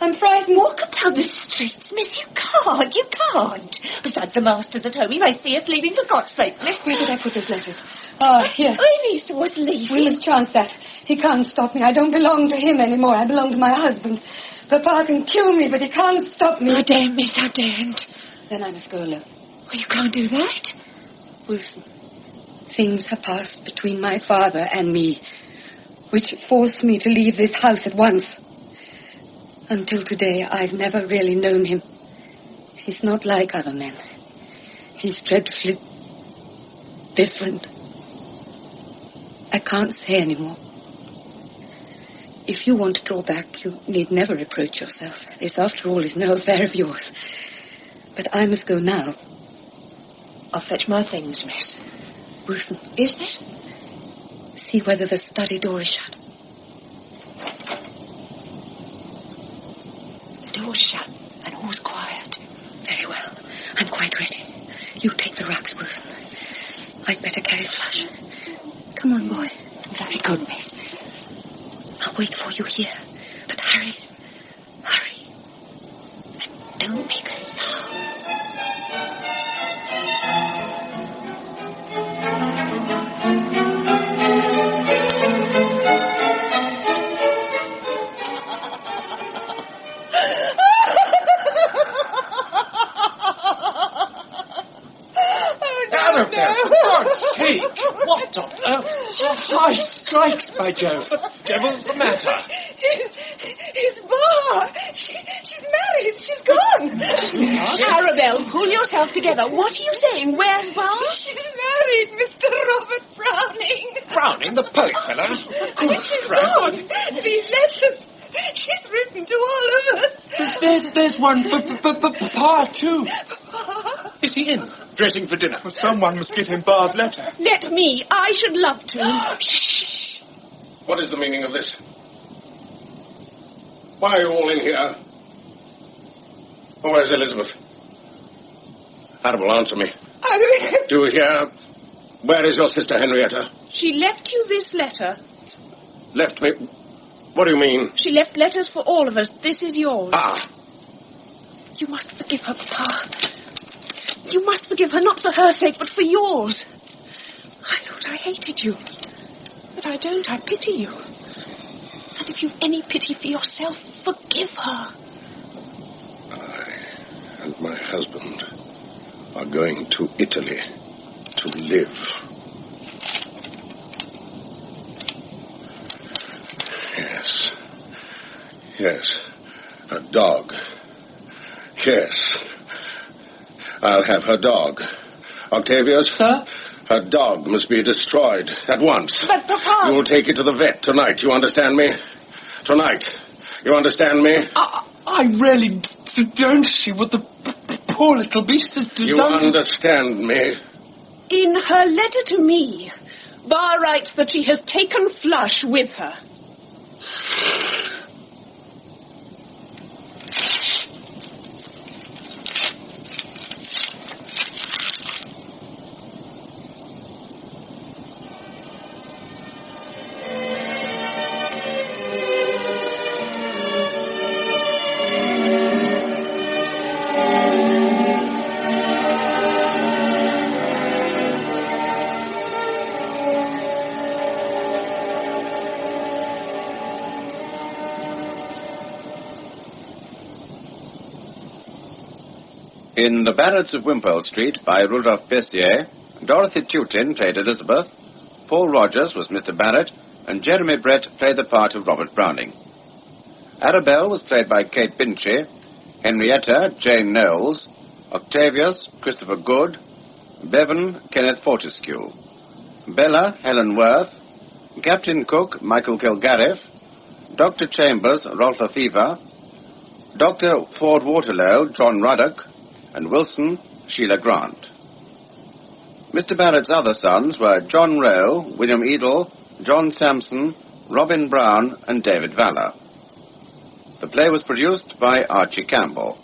I'm frightened. Walk about the streets, miss. You can't. You can't. Besides, the master's at home. He may see us leaving, for God's sake, miss. Where did I put those letters? Ah, here. He was leaving. We must chance that. He can't stop me. I don't belong to him anymore. I belong to my husband. Papa can kill me, but he can't stop me. I daren't, miss. I daren't. Then I must go alone. Well, you can't do that. Wilson, things have passed between my father and me, which forced me to leave this house at once. Until today, I've never really known him. He's not like other men. He's dreadfully different. I can't say any more. If you want to draw back, you need never reproach yourself. This, after all, is no affair of yours. But I must go now. I'll fetch my things, miss. Wilson. Yes, miss? See whether the study door is shut. The door's shut and all's quiet. Very well. I'm quite ready. You take the rugs, Wilson. I'd better carry Flush. Come on, boy. Very good, miss. I'll wait for you here. But hurry. Hurry. And don't make a sound. Annabelle, for God's sake! What on earth? High strikes, by Jove! What the devil's the matter? It's Bar. She's married. She's gone. Arabelle, pull yourself together. What are you saying? Where's Bar? She's married, Mr. Robert Browning. Browning, the poet fellow? She's gone. These letters. She's written to all of us. There's one for Papa, too. Papa? Is he in? Dressing for dinner. Well, someone must give him Bar's letter. Let me. I should love to. Shh! What is the meaning of this? Why are you all in here? Oh, where's Elizabeth? Hannibal, answer me. Do you hear? Where is your sister Henrietta? She left you this letter. Left me? What do you mean? She left letters for all of us. This is yours. Ah. You must forgive her, Papa. You must forgive her, not for her sake, but for yours. I thought I hated you. But I don't. I pity you. And if you've any pity for yourself, forgive her. I and my husband are going to Italy to live. Yes. A dog. Yes. I'll have her dog. Octavius? Sir? Her dog must be destroyed at once. But, Papa... You will take it to the vet tonight, you understand me? Tonight. You understand me? I really don't see what the poor little beast has done. You understand me? In her letter to me, Bar writes that she has taken Flush with her. In The Barretts of Wimpole Street by Rudolph Bessier, Dorothy Tutin played Elizabeth, Paul Rogers was Mr. Barrett, and Jeremy Brett played the part of Robert Browning. Arabelle was played by Kate Binchy, Henrietta, Jane Knowles, Octavius, Christopher Good, Bevan, Kenneth Fortescue, Bella, Helen Worth, Captain Cook, Michael Kilgarriff, Dr. Chambers, Rolf Lefevre, Dr. Ford Waterlow, John Ruddock, and Wilson, Sheila Grant. Mr. Barrett's other sons were John Rowe, William Edel, John Sampson, Robin Brown, and David Valler. The play was produced by Archie Campbell.